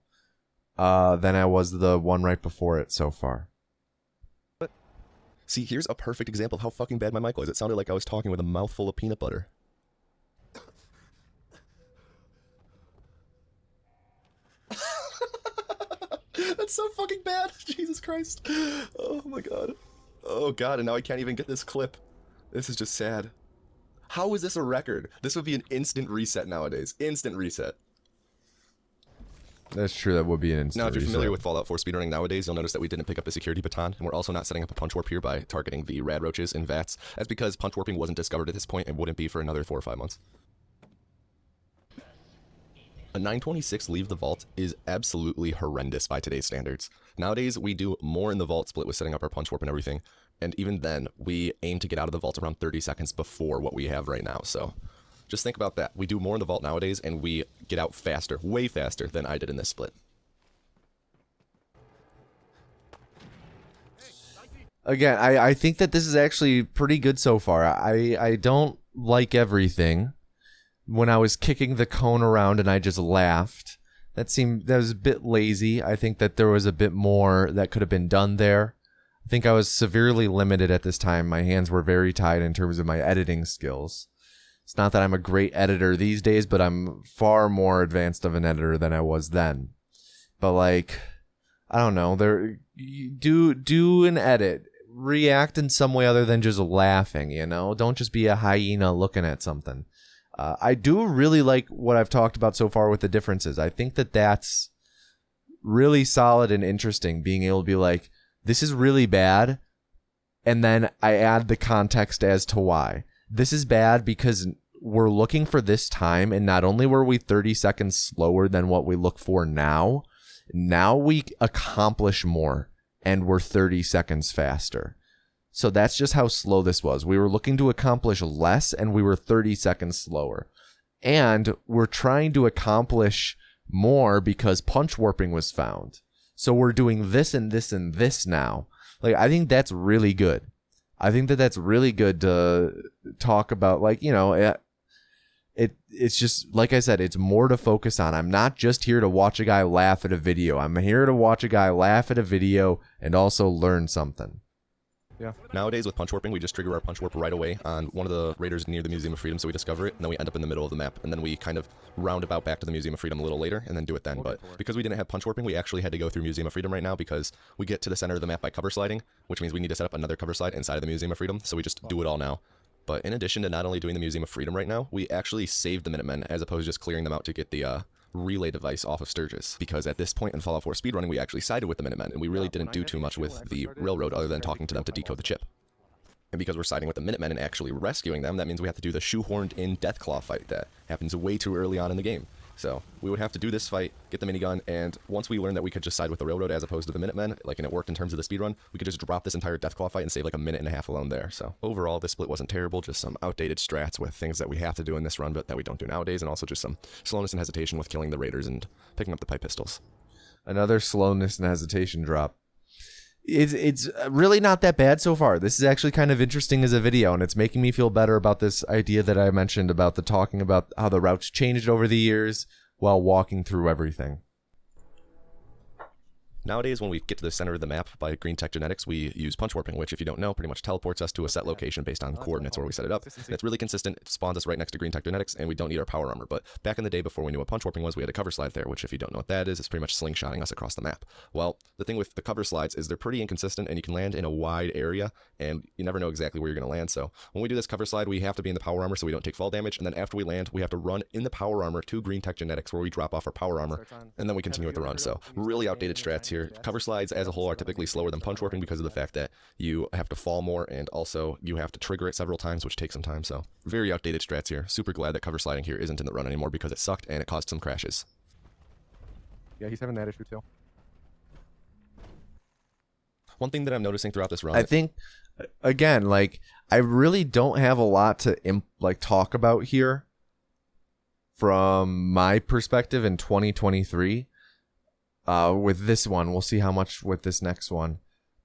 [SPEAKER 1] than I was the one right before it so far.
[SPEAKER 3] See, here's a perfect example of how fucking bad my mic was. It sounded like I was talking with a mouthful of peanut butter. That's so fucking bad. Jesus Christ. Oh my god. Oh god, and now I can't even get this clip. This is just sad. How is this a record? This would be an instant reset nowadays. Instant reset.
[SPEAKER 1] That's true, that would be an instant
[SPEAKER 3] Now, if you're
[SPEAKER 1] reset.
[SPEAKER 3] familiar with Fallout 4 speedrunning nowadays, you'll notice that we didn't pick up a security baton, and we're also not setting up a punch warp here by targeting the rad roaches in vats. That's because punch warping wasn't discovered at this point and wouldn't be for another 4 or 5 months. A 926 leave the vault is absolutely horrendous by today's standards. Nowadays, we do more in the vault split with setting up our punch warp and everything, and even then, we aim to get out of the vault around 30 seconds before what we have right now, so just think about that. We do more in the vault nowadays, and we get out faster, way faster than I did in this split.
[SPEAKER 1] Again, I think that this is actually pretty good so far. I don't like everything. When I was kicking the cone around and I just laughed, that was a bit lazy. I think that there was a bit more that could have been done there. I think I was severely limited at this time. My hands were very tied in terms of my editing skills. It's not that I'm a great editor these days, but I'm far more advanced of an editor than I was then. But like, I don't know, do an edit. React in some way other than just laughing, you know? Don't just be a hyena looking at something. I do really like what I've talked about so far with the differences. I think that that's really solid and interesting, being able to be like, this is really bad. And then I add the context as to why. This is bad because we're looking for this time, and not only were we 30 seconds slower than what we look for now we accomplish more, and we're 30 seconds faster. So that's just how slow this was. We were looking to accomplish less, and we were 30 seconds slower. And we're trying to accomplish more because punch warping was found. So we're doing this and this and this now. Like, I think that's really good. I think that that's really good to talk about. Like, you know, it's just, like I said, it's more to focus on. I'm not just here to watch a guy laugh at a video. I'm here to watch a guy laugh at a video and also learn something.
[SPEAKER 2] Yeah.
[SPEAKER 3] Nowadays with punch warping, we just trigger our punch warp right away on one of the raiders near the Museum of Freedom, so we discover it, and then we end up in the middle of the map, and then we kind of round about back to the Museum of Freedom a little later, and then do it then. But because we didn't have punch warping, we actually had to go through Museum of Freedom right now, because we get to the center of the map by cover sliding, which means we need to set up another cover slide inside of the Museum of Freedom, so we just do it all now. But in addition to not only doing the Museum of Freedom right now, we actually saved the Minutemen, as opposed to just clearing them out to get the relay device off of Sturgis, because at this point in Fallout 4 speedrunning, we actually sided with the Minutemen, and we really didn't do too much with the railroad other than talking to them to decode the chip. And because we're siding with the Minutemen and actually rescuing them, that means we have to do the shoehorned-in Deathclaw fight that happens way too early on in the game. So we would have to do this fight, get the minigun, and once we learned that we could just side with the railroad as opposed to the Minutemen, like, and it worked in terms of the speedrun, we could just drop this entire Deathclaw fight and save like a minute and a half alone there. So overall, this split wasn't terrible, just some outdated strats with things that we have to do in this run but that we don't do nowadays, and also just some slowness and hesitation with killing the raiders and picking up the pipe pistols.
[SPEAKER 1] Another slowness and hesitation drop. It's really not that bad so far. This is actually kind of interesting as a video, and it's making me feel better about this idea that I mentioned about the talking about how the routes changed over the years while walking through everything.
[SPEAKER 3] Nowadays, when we get to the center of the map by Green Tech Genetics, we use punch warping, which, if you don't know, pretty much teleports us to a set location based on coordinates where we set it up. And it's really consistent. It spawns us right next to Green Tech Genetics, and we don't need our power armor. But back in the day, before we knew what punch warping was, we had a cover slide there, which, if you don't know what that is, it's pretty much slingshotting us across the map. Well, the thing with the cover slides is they're pretty inconsistent, and you can land in a wide area, and you never know exactly where you're going to land. So when we do this cover slide, we have to be in the power armor so we don't take fall damage, and then after we land, we have to run in the power armor to Green Tech Genetics, where we drop off our power armor, and then we continue with the run. So really outdated strats here. Cover slides as a whole are typically slower than punch warping because of the fact that you have to fall more, and also you have to trigger it several times, which takes some time. So very outdated strats here. Super glad that cover sliding here isn't in the run anymore because it sucked and it caused some crashes.
[SPEAKER 2] Yeah, he's having that issue too.
[SPEAKER 3] One thing that I'm noticing throughout this run,
[SPEAKER 1] I think, again, like, I really don't have a lot to talk about here from my perspective in 2023. With this one, we'll see how much with this next one,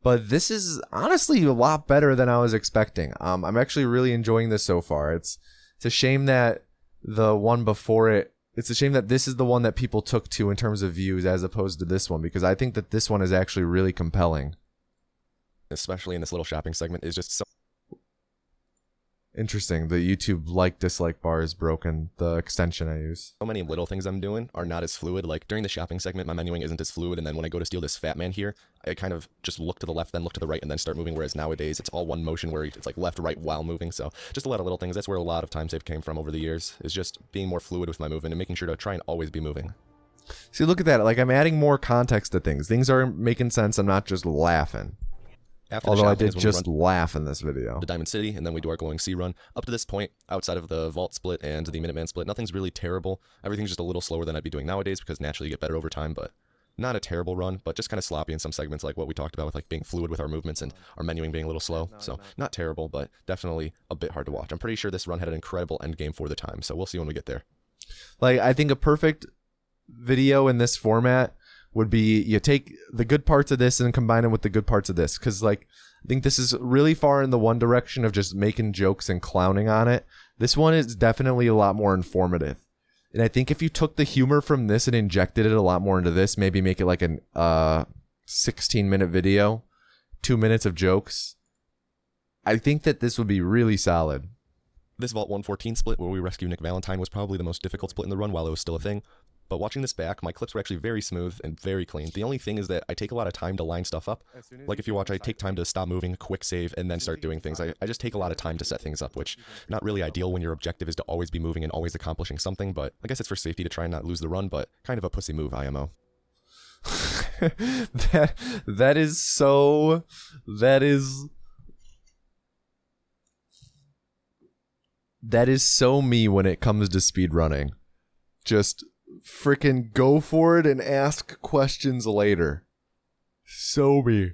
[SPEAKER 1] but this is honestly a lot better than I was expecting. I'm actually really enjoying this so far. It's a shame that the one before it, it's a shame that this is the one that people took to in terms of views as opposed to this one, because I think that this one is actually really compelling.
[SPEAKER 3] especially in this little shopping segment, is just so
[SPEAKER 1] Interesting. The YouTube like-dislike bar is broken. The extension I use.
[SPEAKER 3] many little things I'm doing are not as fluid. Like during the shopping segment, my menuing isn't as fluid, and then when I go to steal this fat man here, I kind of just look to the left, then look to the right, and then start moving, whereas nowadays it's all one motion where it's like left, right while moving. So just a lot of little things. That's where a lot of time save came from over the years, is just being more fluid with my movement and making sure to try and always be moving.
[SPEAKER 1] See, look at that. Like, I'm adding more context to things. Things are making sense. I'm not just laughing.
[SPEAKER 3] After
[SPEAKER 1] Although
[SPEAKER 3] the
[SPEAKER 1] I
[SPEAKER 3] shopping
[SPEAKER 1] did
[SPEAKER 3] is when we
[SPEAKER 1] just
[SPEAKER 3] run
[SPEAKER 1] laugh in this video.
[SPEAKER 3] to Diamond City, and then we do our glowing sea run. Up to this point, outside of the vault split and the Minuteman split, nothing's really terrible. Everything's just a little slower than I'd be doing nowadays because naturally you get better over time, but not a terrible run, but just kind of sloppy in some segments, like what we talked about with like being fluid with our movements and our menuing being a little slow. So not terrible, but definitely a bit hard to watch. I'm pretty sure this run had an incredible end game for the time, so we'll see when we get there.
[SPEAKER 1] Like, I think a perfect video in this format would be you take the good parts of this and combine them with the good parts of this, because like I think this is really far in the one direction of just making jokes and clowning on it. This one is definitely a lot more informative, and I think if you took the humor from this and injected it a lot more into this, maybe make it like an 16-minute video, 2 minutes of jokes, I think that this would be really solid.
[SPEAKER 3] This Vault 114 split where we rescue Nick Valentine was probably the most difficult split in the run while it was still a thing. But watching this back, my clips were actually very smooth and very clean. The only thing is that I take a lot of time to line stuff up. Like if you watch, I take time to stop moving, quick save, and then start doing things. I just take a lot of time to set things up, which not really ideal when your objective is to always be moving and always accomplishing something. But I guess it's for safety to try and not lose the run, but kind of a pussy move, IMO.
[SPEAKER 1] that is so me when it comes to speedrunning. Just freaking go for it and ask questions later. So me.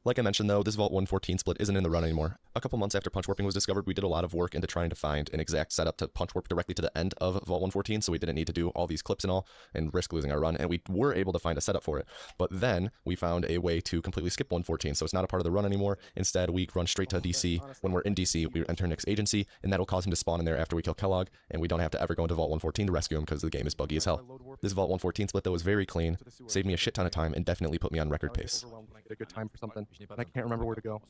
[SPEAKER 3] Like I mentioned though, this Vault 114 split isn't in the run anymore. A couple months after punch warping was discovered, we did a lot of work into trying to find an exact setup to punch warp directly to the end of Vault 114, so we didn't need to do all these clips and all and risk losing our run, and we were able to find a setup for it. But then we found a way to completely skip 114, so it's not a part of the run anymore. Instead, we run straight to DC. When we're in DC, we enter Nick's agency, and that'll cause him to spawn in there after we kill Kellogg, and we don't have to ever go into Vault 114 to rescue him because the game is buggy as hell. This Vault 114 split though was very clean, saved me a shit ton of time, and definitely put me on record pace.
[SPEAKER 2] A good time for something, but I can't remember where to go.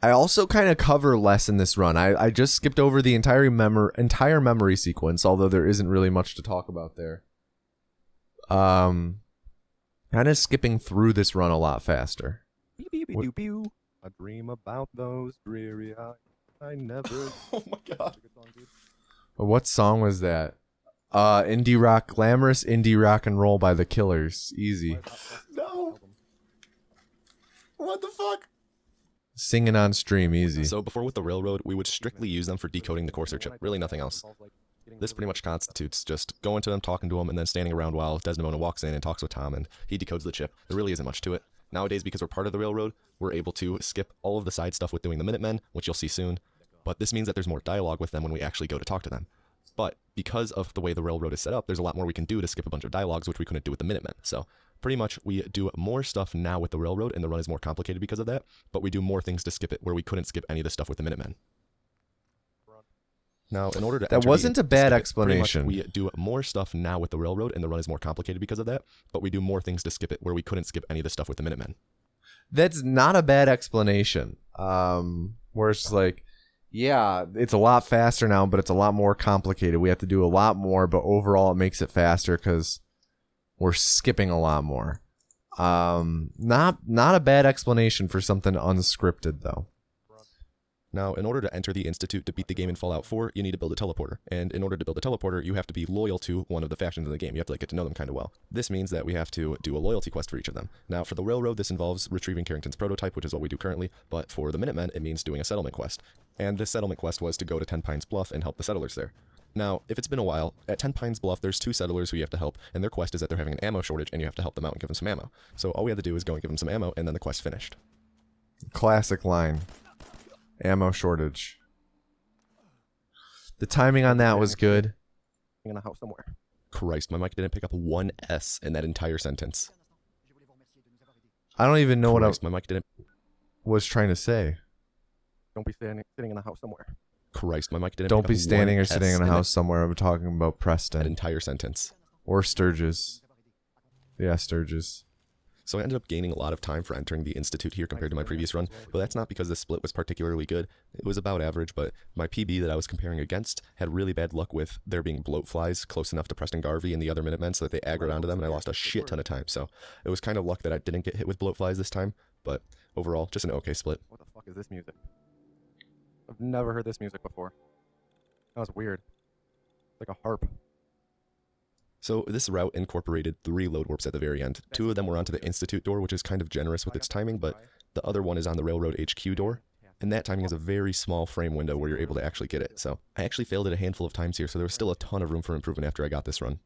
[SPEAKER 1] I also kind of cover less in this run. I just skipped over the entire memory sequence, although there isn't really much to talk about there. Kind of skipping through this run a lot faster.
[SPEAKER 2] I dream about those dreary eyes. I never.
[SPEAKER 3] Oh my god.
[SPEAKER 1] What song was that? Indie rock, glamorous indie rock and roll by the Killers. Easy.
[SPEAKER 3] No. What the fuck?
[SPEAKER 1] Singing on stream, easy.
[SPEAKER 3] So before with the railroad, we would strictly use them for decoding the Corsair chip. Really nothing else. This pretty much constitutes just going to them, talking to them, and then standing around while Desdemona walks in and talks with Tom, and he decodes the chip. There really isn't much to it. Nowadays, because we're part of the railroad, we're able to skip all of the side stuff with doing the Minutemen, which you'll see soon. But this means that there's more dialogue with them when we actually go to talk to them. But because of the way the railroad is set up, there's a lot more we can do to skip a bunch of dialogues, which we couldn't do with the Minutemen. So pretty much we do more stuff now with the railroad, and the run is more complicated because of that, but we do more things to skip it where we couldn't skip any of the stuff with the Minutemen. Now, in order to
[SPEAKER 1] that wasn't a bad explanation.
[SPEAKER 3] We do more stuff now with the railroad, and the run is more complicated because of that, but we do more things to skip it where we couldn't skip any of the stuff with the Minutemen.
[SPEAKER 1] That's not a bad explanation. Where it's like, yeah, it's a lot faster now, but it's a lot more complicated. We have to do a lot more, but overall it makes it faster because we're skipping a lot more. Not a bad explanation for something unscripted, though.
[SPEAKER 3] Now, in order to enter the Institute to beat the game in Fallout 4, you need to build a teleporter. And in order to build a teleporter, you have to be loyal to one of the factions in the game. You have to get to know them kind of well. This means that we have to do a loyalty quest for each of them. Now, for the Railroad, this involves retrieving Carrington's prototype, which is what we do currently. But for the Minutemen, it means doing a settlement quest. And this settlement quest was to go to 10 Pines Bluff and help the settlers there. Now, if it's been a while, at 10 Pines Bluff, there's 2 settlers who you have to help, and their quest is that they're having an ammo shortage, and you have to help them out and give them some ammo. So all we had to do is go and give them some ammo, and then the quest finished.
[SPEAKER 1] Classic line. Ammo shortage. The timing on that was good.
[SPEAKER 2] In a house somewhere.
[SPEAKER 3] Christ, my mic didn't pick up one S in that entire sentence.
[SPEAKER 1] I don't even know
[SPEAKER 3] Christ,
[SPEAKER 1] what
[SPEAKER 3] my mic didn't.
[SPEAKER 1] was trying to say.
[SPEAKER 2] Don't be sitting in a house somewhere.
[SPEAKER 3] Christ, my mic didn't.
[SPEAKER 1] Don't
[SPEAKER 3] pick
[SPEAKER 1] be
[SPEAKER 3] up
[SPEAKER 1] standing
[SPEAKER 3] one
[SPEAKER 1] or sitting
[SPEAKER 3] S
[SPEAKER 1] in a
[SPEAKER 3] that
[SPEAKER 1] house somewhere. I'm talking about Preston.
[SPEAKER 3] entire sentence.
[SPEAKER 1] Or Sturgis. Yeah, Sturgis.
[SPEAKER 3] So I ended up gaining a lot of time for entering the Institute here compared to my previous run, but that's not because the split was particularly good. It was about average, but my PB that I was comparing against had really bad luck with there being bloat flies close enough to Preston Garvey and the other Minutemen so that they aggroed onto them, and I lost a shit ton of time. So it was kind of luck that I didn't get hit with bloat flies this time, but overall, just an okay split.
[SPEAKER 2] What the fuck is this music? I've never heard this music before. That was weird. Like a harp.
[SPEAKER 3] So this route incorporated 3 load warps at the very end. 2 of them were onto the Institute door, which is kind of generous with its timing, but the other one is on the Railroad HQ door, and that timing is a very small frame window where you're able to actually get it. So I actually failed it a handful of times here, so there was still a ton of room for improvement after I got this run.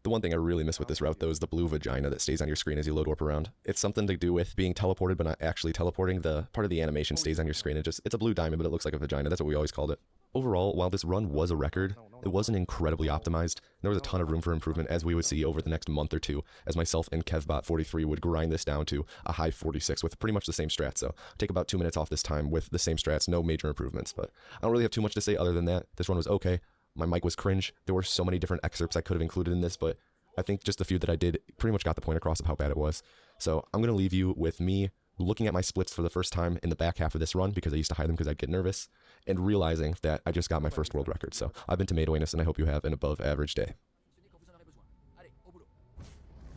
[SPEAKER 3] The one thing I really miss with this route, though, is the blue vagina that stays on your screen as you load warp around. It's something to do with being teleported, but not actually teleporting. The part of the animation stays on your screen. It's a blue diamond, but it looks like a vagina. That's what we always called it. Overall, while this run was a record, it wasn't incredibly optimized. There was a ton of room for improvement, as we would see over the next month or two, as myself and KevBot43 would grind this down to a high 46 with pretty much the same strats. So take about 2 minutes off this time with the same strats, no major improvements. But I don't really have too much to say other than that. This run was okay. My mic was cringe. There were so many different excerpts I could have included in this, but I think just the few that I did pretty much got the point across of how bad it was. So I'm going to leave you with me looking at my splits for the first time in the back half of this run, because I used to hide them because I'd get nervous, and realizing that I just got my first world record. So I've been Tomato Anus, and I hope you have an above average day.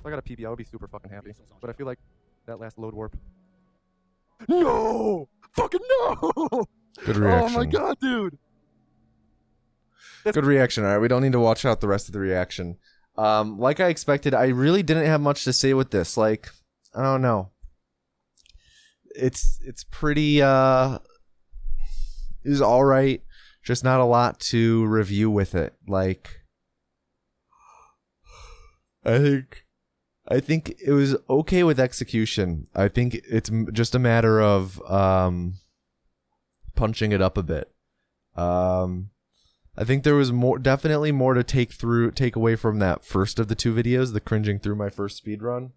[SPEAKER 2] If I got a PB, I would be super fucking happy. But I feel like that last load warp. No! Fucking no!
[SPEAKER 1] Good reaction.
[SPEAKER 2] Oh my god, dude!
[SPEAKER 1] Good reaction. All right, we don't need to watch out the rest of the reaction. Like I expected, I really didn't have much to say with this. Like, I don't know. It's pretty it was all right. Just not a lot to review with it. Like, I think it was okay with execution. I think it's just a matter of punching it up a bit. I think there was definitely more to take away from that first of the two videos, the cringing through my first speed run.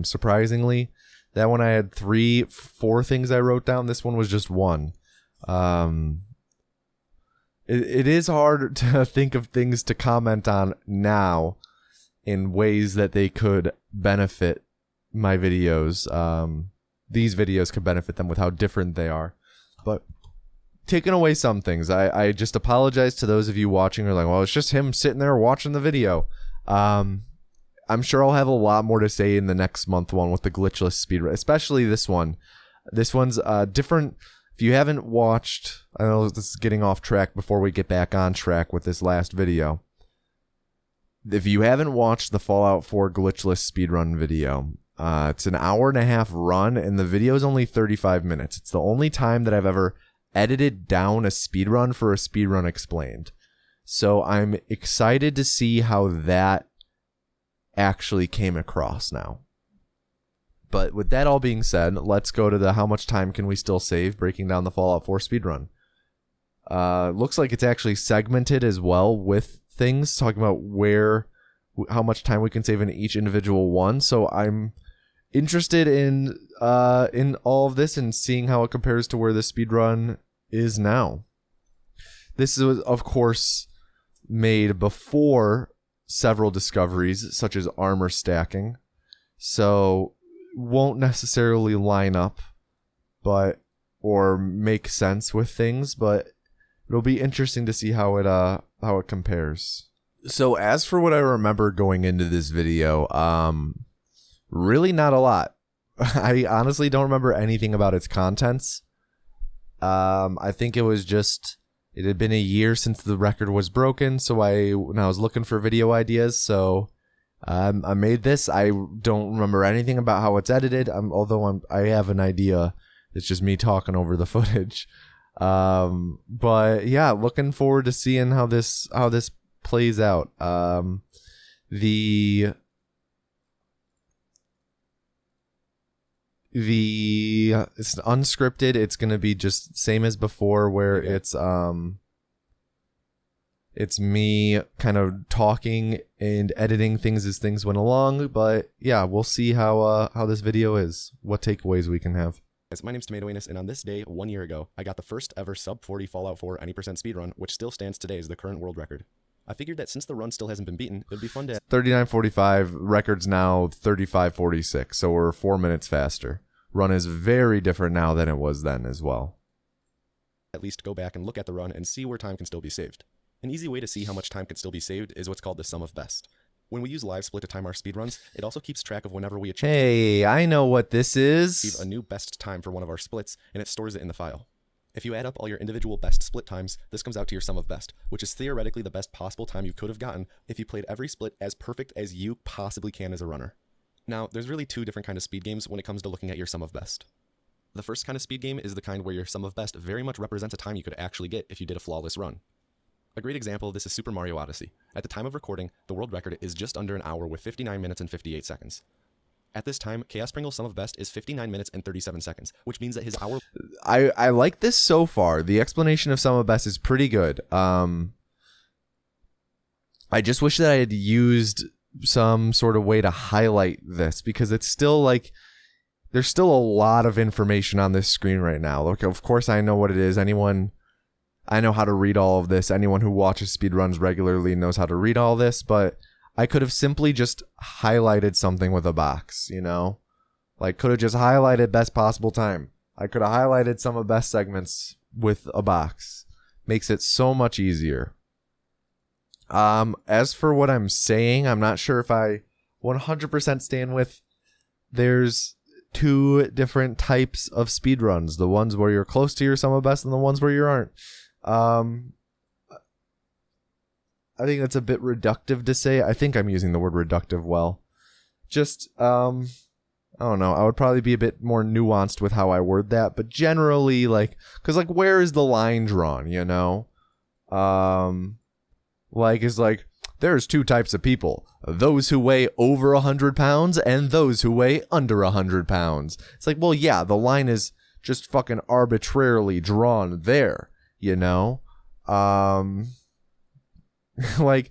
[SPEAKER 1] Surprisingly, that one I had 4 things I wrote down. This one was just one. It is hard to think of things to comment on now in ways that they could benefit my videos. These videos could benefit them with how different they are. But taking away some things, I just apologize to those of you watching who are like, well, it's just him sitting there watching the video. I'm sure I'll have a lot more to say in the next month one with the glitchless speedrun, especially this one. This one's different. If you haven't watched, I know this is getting off track before we get back on track with this last video. If you haven't watched the Fallout 4 glitchless speedrun video, it's an 1.5 hour run, and the video is only 35 minutes. It's the only time that I've ever edited down a speedrun for a Speedrun Explained. So I'm excited to see how that actually came across now. But with that all being said, let's go to the how much time can we still save, breaking down the Fallout 4 speedrun. Looks like it's actually segmented as well with things, talking about how much time we can save in each individual one. So I'm interested in all of this and seeing how it compares to where the speedrun is now. This is, of course, made before several discoveries, such as armor stacking. So won't necessarily line up or make sense with things, but it'll be interesting to see how it compares. So as for what I remember going into this video, really not a lot. I honestly don't remember anything about its contents. I think it was just, it had been a year since the record was broken, so when I was looking for video ideas, so I made this. I don't remember anything about how it's edited, although I have an idea. It's just me talking over the footage. But yeah, looking forward to seeing how this plays out. It's unscripted. It's gonna be just same as before, where it's me kind of talking and editing things as things went along. But yeah, we'll see how this video is, what takeaways we can have.
[SPEAKER 3] My name's Tomato Anus, and on this day, 1 year ago, I got the first ever sub 40 Fallout 4 any % speedrun, which still stands today as the current world record. I figured that since the run still hasn't been beaten, it would be fun to
[SPEAKER 1] 39:45, record's now 35:46, so we're 4 minutes faster. Run is very different now than it was then as well.
[SPEAKER 3] At least go back and look at the run and see where time can still be saved. An easy way to see how much time can still be saved is what's called the sum of best. When we use live split to time our speedruns, it also keeps track of whenever we achieve
[SPEAKER 1] Hey, I know what this is.
[SPEAKER 3] a new best time for one of our splits, and it stores it in the file. If you add up all your individual best split times, this comes out to your sum of best, which is theoretically the best possible time you could have gotten if you played every split as perfect as you possibly can as a runner. Now, there's really 2 different kinds of speed games when it comes to looking at your sum of best. The first kind of speed game is the kind where your sum of best very much represents a time you could actually get if you did a flawless run. A great example of this is Super Mario Odyssey. At the time of recording, the world record is just under an hour with 59 minutes and 58 seconds. At this time, Chaos Pringle's sum of best is 59 minutes and 37 seconds, which means that his hour...
[SPEAKER 1] I like this so far. The explanation of sum of best is pretty good. I just wish that I had used some sort of way to highlight this, because it's still like... There's still a lot of information on this screen right now. Look, of course I know what it is. I know how to read all of this. Anyone who watches speedruns regularly knows how to read all this, but I could have simply just highlighted something with a box, you know? Like, could have just highlighted best possible time. I could have highlighted some of best segments with a box. Makes it so much easier. As for what I'm saying, I'm not sure if I 100% stand with. There's 2 different types of speedruns. The ones where you're close to your sum of best and the ones where you aren't. I think that's a bit reductive to say. I think I'm using the word reductive well. Just, I don't know. I would probably be a bit more nuanced with how I word that. But generally, like, because, like, where is the line drawn, you know? Like, it's like, there's two types of people. Those who weigh over 100 pounds and those who weigh under 100 pounds. It's like, well, yeah, the line is just fucking arbitrarily drawn there, you know? Like,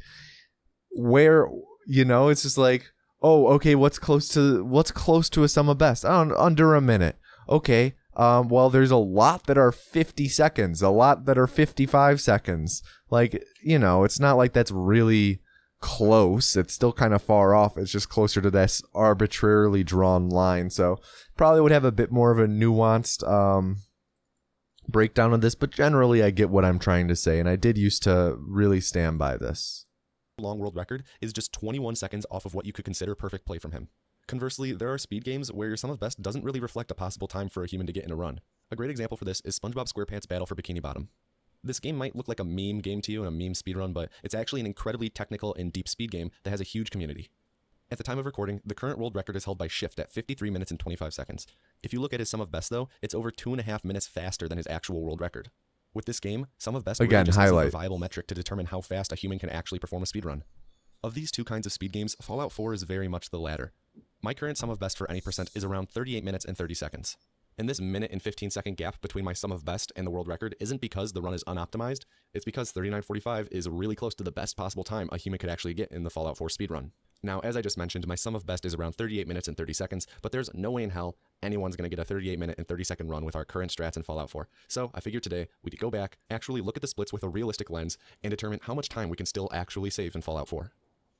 [SPEAKER 1] where, you know, it's just like, oh, okay, what's close to a sum of best? Under a minute. Okay. Well, there's a lot that are 50 seconds, a lot that are 55 seconds. Like, you know, it's not like that's really close. It's still kind of far off. It's just closer to this arbitrarily drawn line. So probably would have a bit more of a nuanced breakdown of this, but generally I get what I'm trying to say, and I did used to really stand by this.
[SPEAKER 4] Long world record is just 21 seconds off of what you could consider perfect play from him. Conversely, there are speed games where your sum of best doesn't really reflect a possible time for a human to get in a run. A great example for this is SpongeBob SquarePants Battle for Bikini Bottom. This game might look like a meme game to you and a meme speedrun, but it's actually an incredibly technical and deep speed game that has a huge community. At the time of recording, the current world record is held by Shift at 53 minutes and 25 seconds. If you look at his sum of best though, it's over 2.5 minutes faster than his actual world record. With this game, sum of best
[SPEAKER 1] Again,
[SPEAKER 4] really just isn't
[SPEAKER 1] highlight.
[SPEAKER 4] a viable metric to determine how fast a human can actually perform a speedrun. Of these two kinds of speed games, Fallout 4 is very much the latter. My current sum of best for any percent is around 38 minutes and 30 seconds. And this minute and 15 second gap between my sum of best and the world record isn't because the run is unoptimized, it's because 39:45 is really close to the best possible time a human could actually get in the Fallout 4 speedrun. Now, as I just mentioned, my sum of best is around 38 minutes and 30 seconds, but there's no way in hell anyone's going to get a 38 minute and 30 second run with our current strats in Fallout 4. So I figured today we'd go back, actually look at the splits with a realistic lens, and determine how much time we can still actually save in Fallout 4.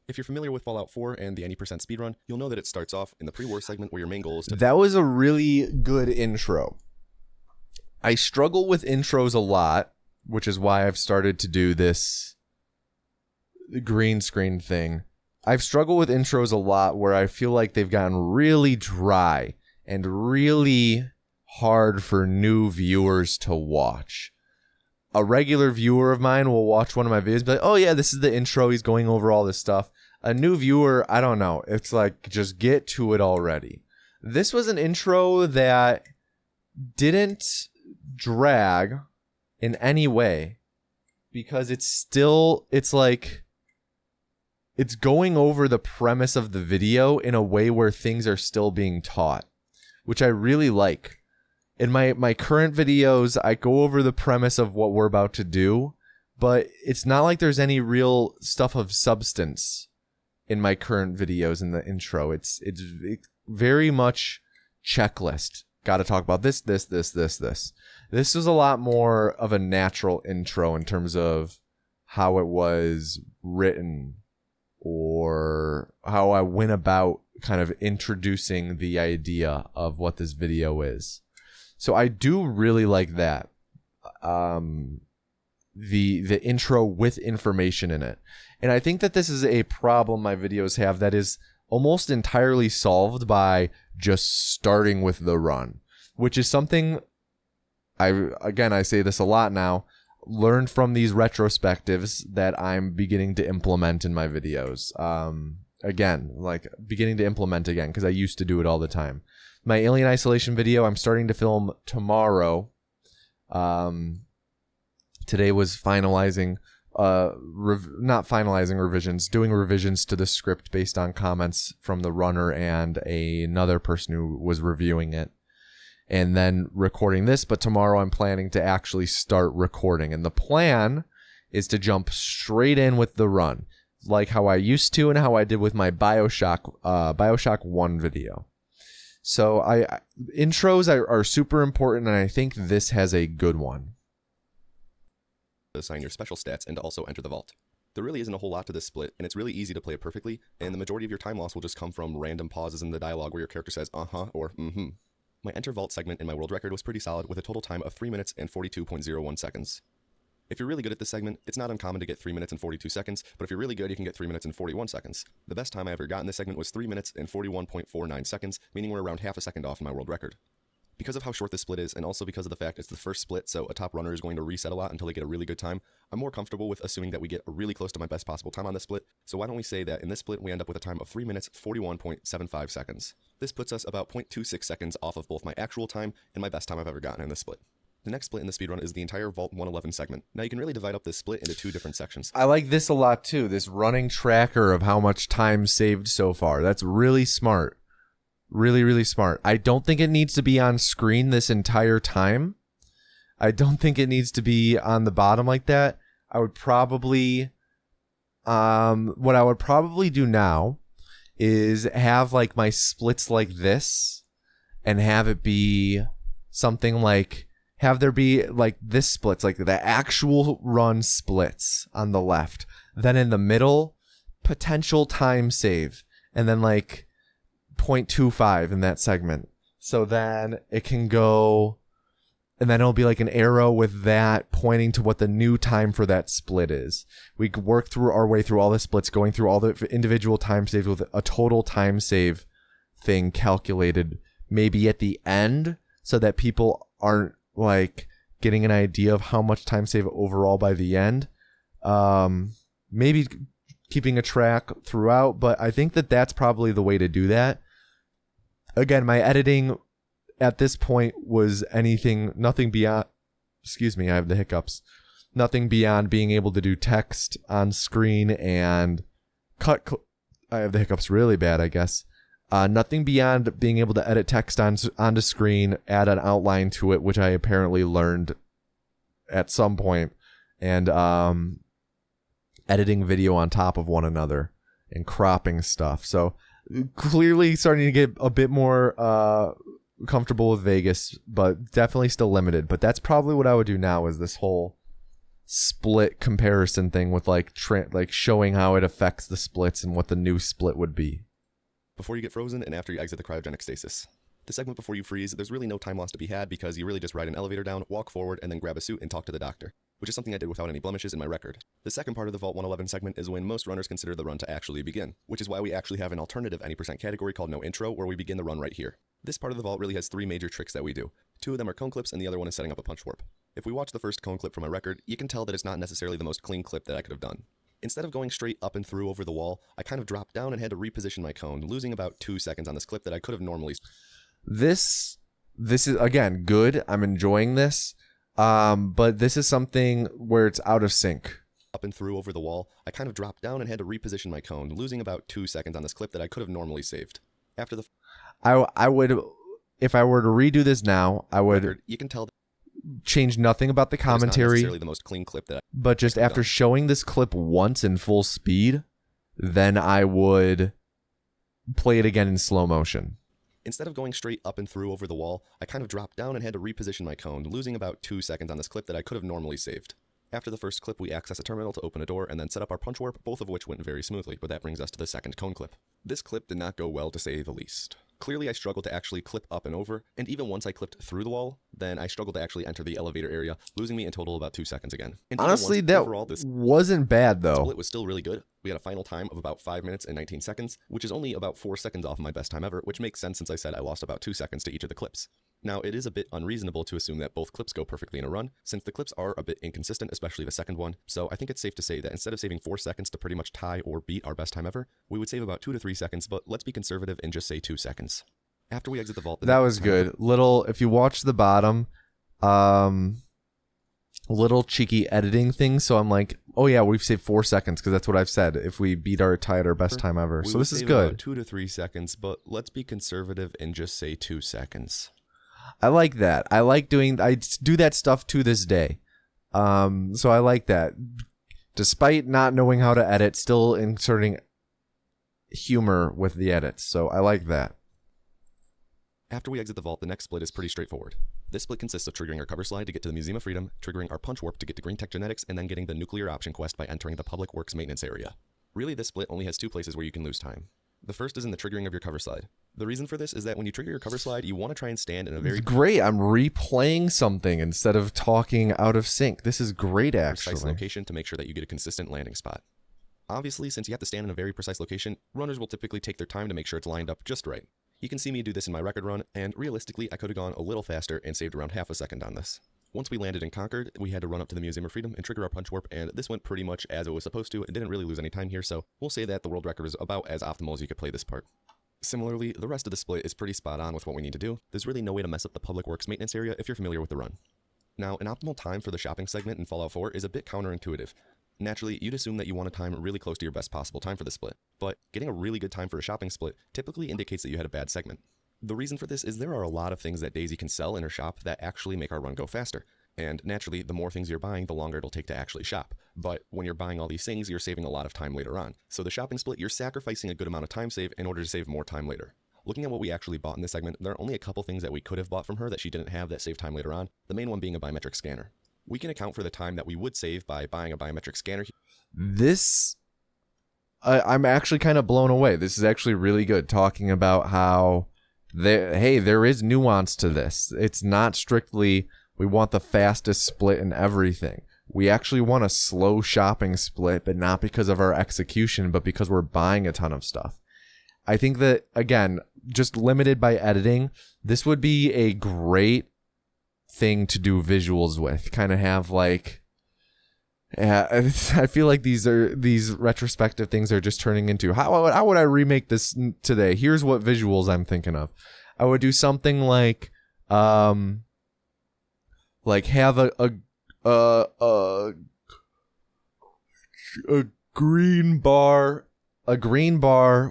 [SPEAKER 4] If you're familiar with Fallout 4 and the any percent speedrun, you'll know that it starts off in the pre-war segment where your main goal is to...
[SPEAKER 1] That was a really good intro. I struggle with intros a lot, which is why I've started to do this green screen thing. I've struggled with intros a lot where I feel like they've gotten really dry and really hard for new viewers to watch. A regular viewer of mine will watch one of my videos and be like, oh yeah, this is the intro, he's going over all this stuff. A new viewer, I don't know, it's like, just get to it already. This was an intro that didn't drag in any way because it's like it's going over the premise of the video in a way where things are still being taught, which I really like. In my current videos, I go over the premise of what we're about to do, but it's not like there's any real stuff of substance in my current videos in the intro. It's very much checklist. Got to talk about this. This was a lot more of a natural intro in terms of how it was written or how I went about kind of introducing the idea of what this video is. So I do really like that. The intro with information in it. And I think that this is a problem my videos have that is almost entirely solved by just starting with the run, which is something I say this a lot now, learned from these retrospectives that I'm beginning to implement in my videos. Beginning to implement again, because I used to do it all the time. My Alien Isolation video, I'm starting to film tomorrow. Today was finalizing, not finalizing revisions, doing revisions to the script based on comments from the runner and another person who was reviewing it. And then recording this, but tomorrow I'm planning to actually start recording. And the plan is to jump straight in with the run, like how I used to and how I did with my Bioshock 1 video. So intros are super important, and I think this has a good one.
[SPEAKER 4] Assign your special stats and to also enter the vault. There really isn't a whole lot to this split, and it's really easy to play it perfectly, and the majority of your time loss will just come from random pauses in the dialogue where your character says uh-huh or mm-hmm. My enter vault segment in my world record was pretty solid with a total time of 3 minutes and 42.01 seconds. If you're really good at this segment, it's not uncommon to get 3 minutes and 42 seconds, but if you're really good, you can get 3 minutes and 41 seconds. The best time I ever got in this segment was 3 minutes and 41.49 seconds, meaning we're around half a second off in my world record. Because of how short this split is, and also because of the fact it's the first split, so a top runner is going to reset a lot until they get a really good time, I'm more comfortable with assuming that we get really close to my best possible time on this split. So why don't we say that in this split we end up with a time of 3 minutes 41.75 seconds. This puts us about 0.26 seconds off of both my actual time and my best time I've ever gotten in this split. The next split in the speedrun is the entire Vault 111 segment. Now you can really divide up this split into 2 different sections.
[SPEAKER 1] I like this a lot too, this running tracker of how much time saved so far. That's really smart. Really, really smart. I don't think it needs to be on screen this entire time. I don't think it needs to be on the bottom like that. I would probably, what I would probably do now is have like my splits like this and have it be something like, have there be like this splits, like the actual run splits on the left. Then in the middle, potential time save. And then like 0.25 in that segment. So then it can go, and then it'll be like an arrow with that pointing to what the new time for that split is. We could work through our way through all the splits, going through all the individual time saves with a total time save thing calculated maybe at the end so that people aren't like getting an idea of how much time save overall by the end. Maybe keeping a track throughout, but I think that that's probably the way to do that. Again, my editing at this point was nothing beyond, excuse me, I have the hiccups. Nothing beyond being able to do text on screen and I have the hiccups really bad, I guess. Nothing beyond being able to edit text onto screen, add an outline to it, which I apparently learned at some point, and editing video on top of one another and cropping stuff. So clearly starting to get a bit more comfortable with Vegas, but definitely still limited. But that's probably what I would do now, is this whole split comparison thing with like showing how it affects the splits and what the new split would be.
[SPEAKER 4] Before you get frozen and after you exit the cryogenic stasis. The segment before you freeze, there's really no time loss to be had because you really just ride an elevator down, walk forward, and then grab a suit and talk to the doctor, which is something I did without any blemishes in my record. The second part of the Vault 111 segment is when most runners consider the run to actually begin, which is why we actually have an alternative any % category called no intro, where we begin the run right here. This part of the vault really has 3 major tricks that we do. 2 of them are cone clips and the other one is setting up a punch warp. If we watch the first cone clip from my record, you can tell that it's not necessarily the most clean clip that I could have done. Instead of going straight up and through over the wall, I kind of dropped down and had to reposition my cone, losing about 2 seconds on this clip that I could have normally.
[SPEAKER 1] This is, again, good. I'm enjoying this. But this is something where it's out of sync.
[SPEAKER 4] Up and through over the wall, I kind of dropped down and had to reposition my cone, losing about 2 seconds on this clip that I could have normally saved. After the
[SPEAKER 1] I would, if I were to redo this now, I would
[SPEAKER 4] record, you can tell
[SPEAKER 1] change nothing about the commentary,
[SPEAKER 4] it's not necessarily the most clean clip that
[SPEAKER 1] but just after showing this clip once in full speed, then I would play it again in slow motion.
[SPEAKER 4] Instead of going straight up and through over the wall, I kind of dropped down and had to reposition my cone, losing about 2 seconds on this clip that I could have normally saved. After the first clip, we access a terminal to open a door and then set up our punch warp, both of which went very smoothly, but that brings us to the second cone clip. This clip did not go well, to say the least. Clearly, I struggled to actually clip up and over, and even once I clipped through the wall, then I struggled to actually enter the elevator area, losing me in total about 2 seconds again. And
[SPEAKER 1] honestly, that overall, wasn't bad, though.
[SPEAKER 4] Split was still really good. We had a final time of about 5 minutes and 19 seconds, which is only about 4 seconds off of my best time ever, which makes sense since I said I lost about 2 seconds to each of the clips. Now, it is a bit unreasonable to assume that both clips go perfectly in a run, since the clips are a bit inconsistent, especially the second one, so I think it's safe to say that instead of saving 4 seconds to pretty much tie or beat our best time ever, we would save about 2 to 3 seconds, but let's be conservative and just say 2 seconds. After we exit the vault...
[SPEAKER 1] That was good. Little, if you watch the bottom, little cheeky editing thing, so I'm like, oh yeah, we've saved 4 seconds, because that's what I've said, if we beat our tie at our best time ever. So this is good.
[SPEAKER 4] About 2 to 3 seconds, but let's be conservative and just say 2 seconds.
[SPEAKER 1] I like that. I do that stuff to this day. So I like that. Despite not knowing how to edit, still inserting humor with the edits. So I like that.
[SPEAKER 4] After we exit the vault, the next split is pretty straightforward. This split consists of triggering our cover slide to get to the Museum of Freedom, triggering our punch warp to get to Green Tech Genetics, and then getting the nuclear option quest by entering the Public Works Maintenance area. Really, this split only has 2 places where you can lose time. The first is in the triggering of your cover slide. The reason for this is that when you trigger your cover slide, you want to try and stand in a very...
[SPEAKER 1] Great, I'm replaying something instead of talking out of sync. This is great, actually.
[SPEAKER 4] ...precise location to make sure that you get a consistent landing spot. Obviously, since you have to stand in a very precise location, runners will typically take their time to make sure it's lined up just right. You can see me do this in my record run, and realistically, I could have gone a little faster and saved around half a second on this. Once we landed in Concord, we had to run up to the Museum of Freedom and trigger our punch warp, and this went pretty much as it was supposed to. It didn't really lose any time here, so we'll say that the world record is about as optimal as you could play this part. Similarly, the rest of the split is pretty spot on with what we need to do. There's really no way to mess up the public works maintenance area if you're familiar with the run. Now, an optimal time for the shopping segment in Fallout 4 is a bit counterintuitive. Naturally, you'd assume that you want a time really close to your best possible time for the split, but getting a really good time for a shopping split typically indicates that you had a bad segment. The reason for this is there are a lot of things that Daisy can sell in her shop that actually make our run go faster. And naturally, the more things you're buying, the longer it'll take to actually shop. But when you're buying all these things, you're saving a lot of time later on. So the shopping split, you're sacrificing a good amount of time save in order to save more time later. Looking at what we actually bought in this segment, there are only a couple things that we could have bought from her that she didn't have that save time later on, the main one being a biometric scanner. We can account for the time that we would save by buying a biometric scanner.
[SPEAKER 1] I'm actually kind of blown away. This is actually really good, talking about how there is nuance to this. It's not strictly we want the fastest split in everything. We actually want a slow shopping split, but not because of our execution, but because we're buying a ton of stuff. I think that, again, just limited by editing, this would be a great thing to do visuals with. Kind of have like, yeah, I feel like these retrospective things are just turning into how would I remake this today? Here's what visuals I'm thinking of. I would do something like have a green bar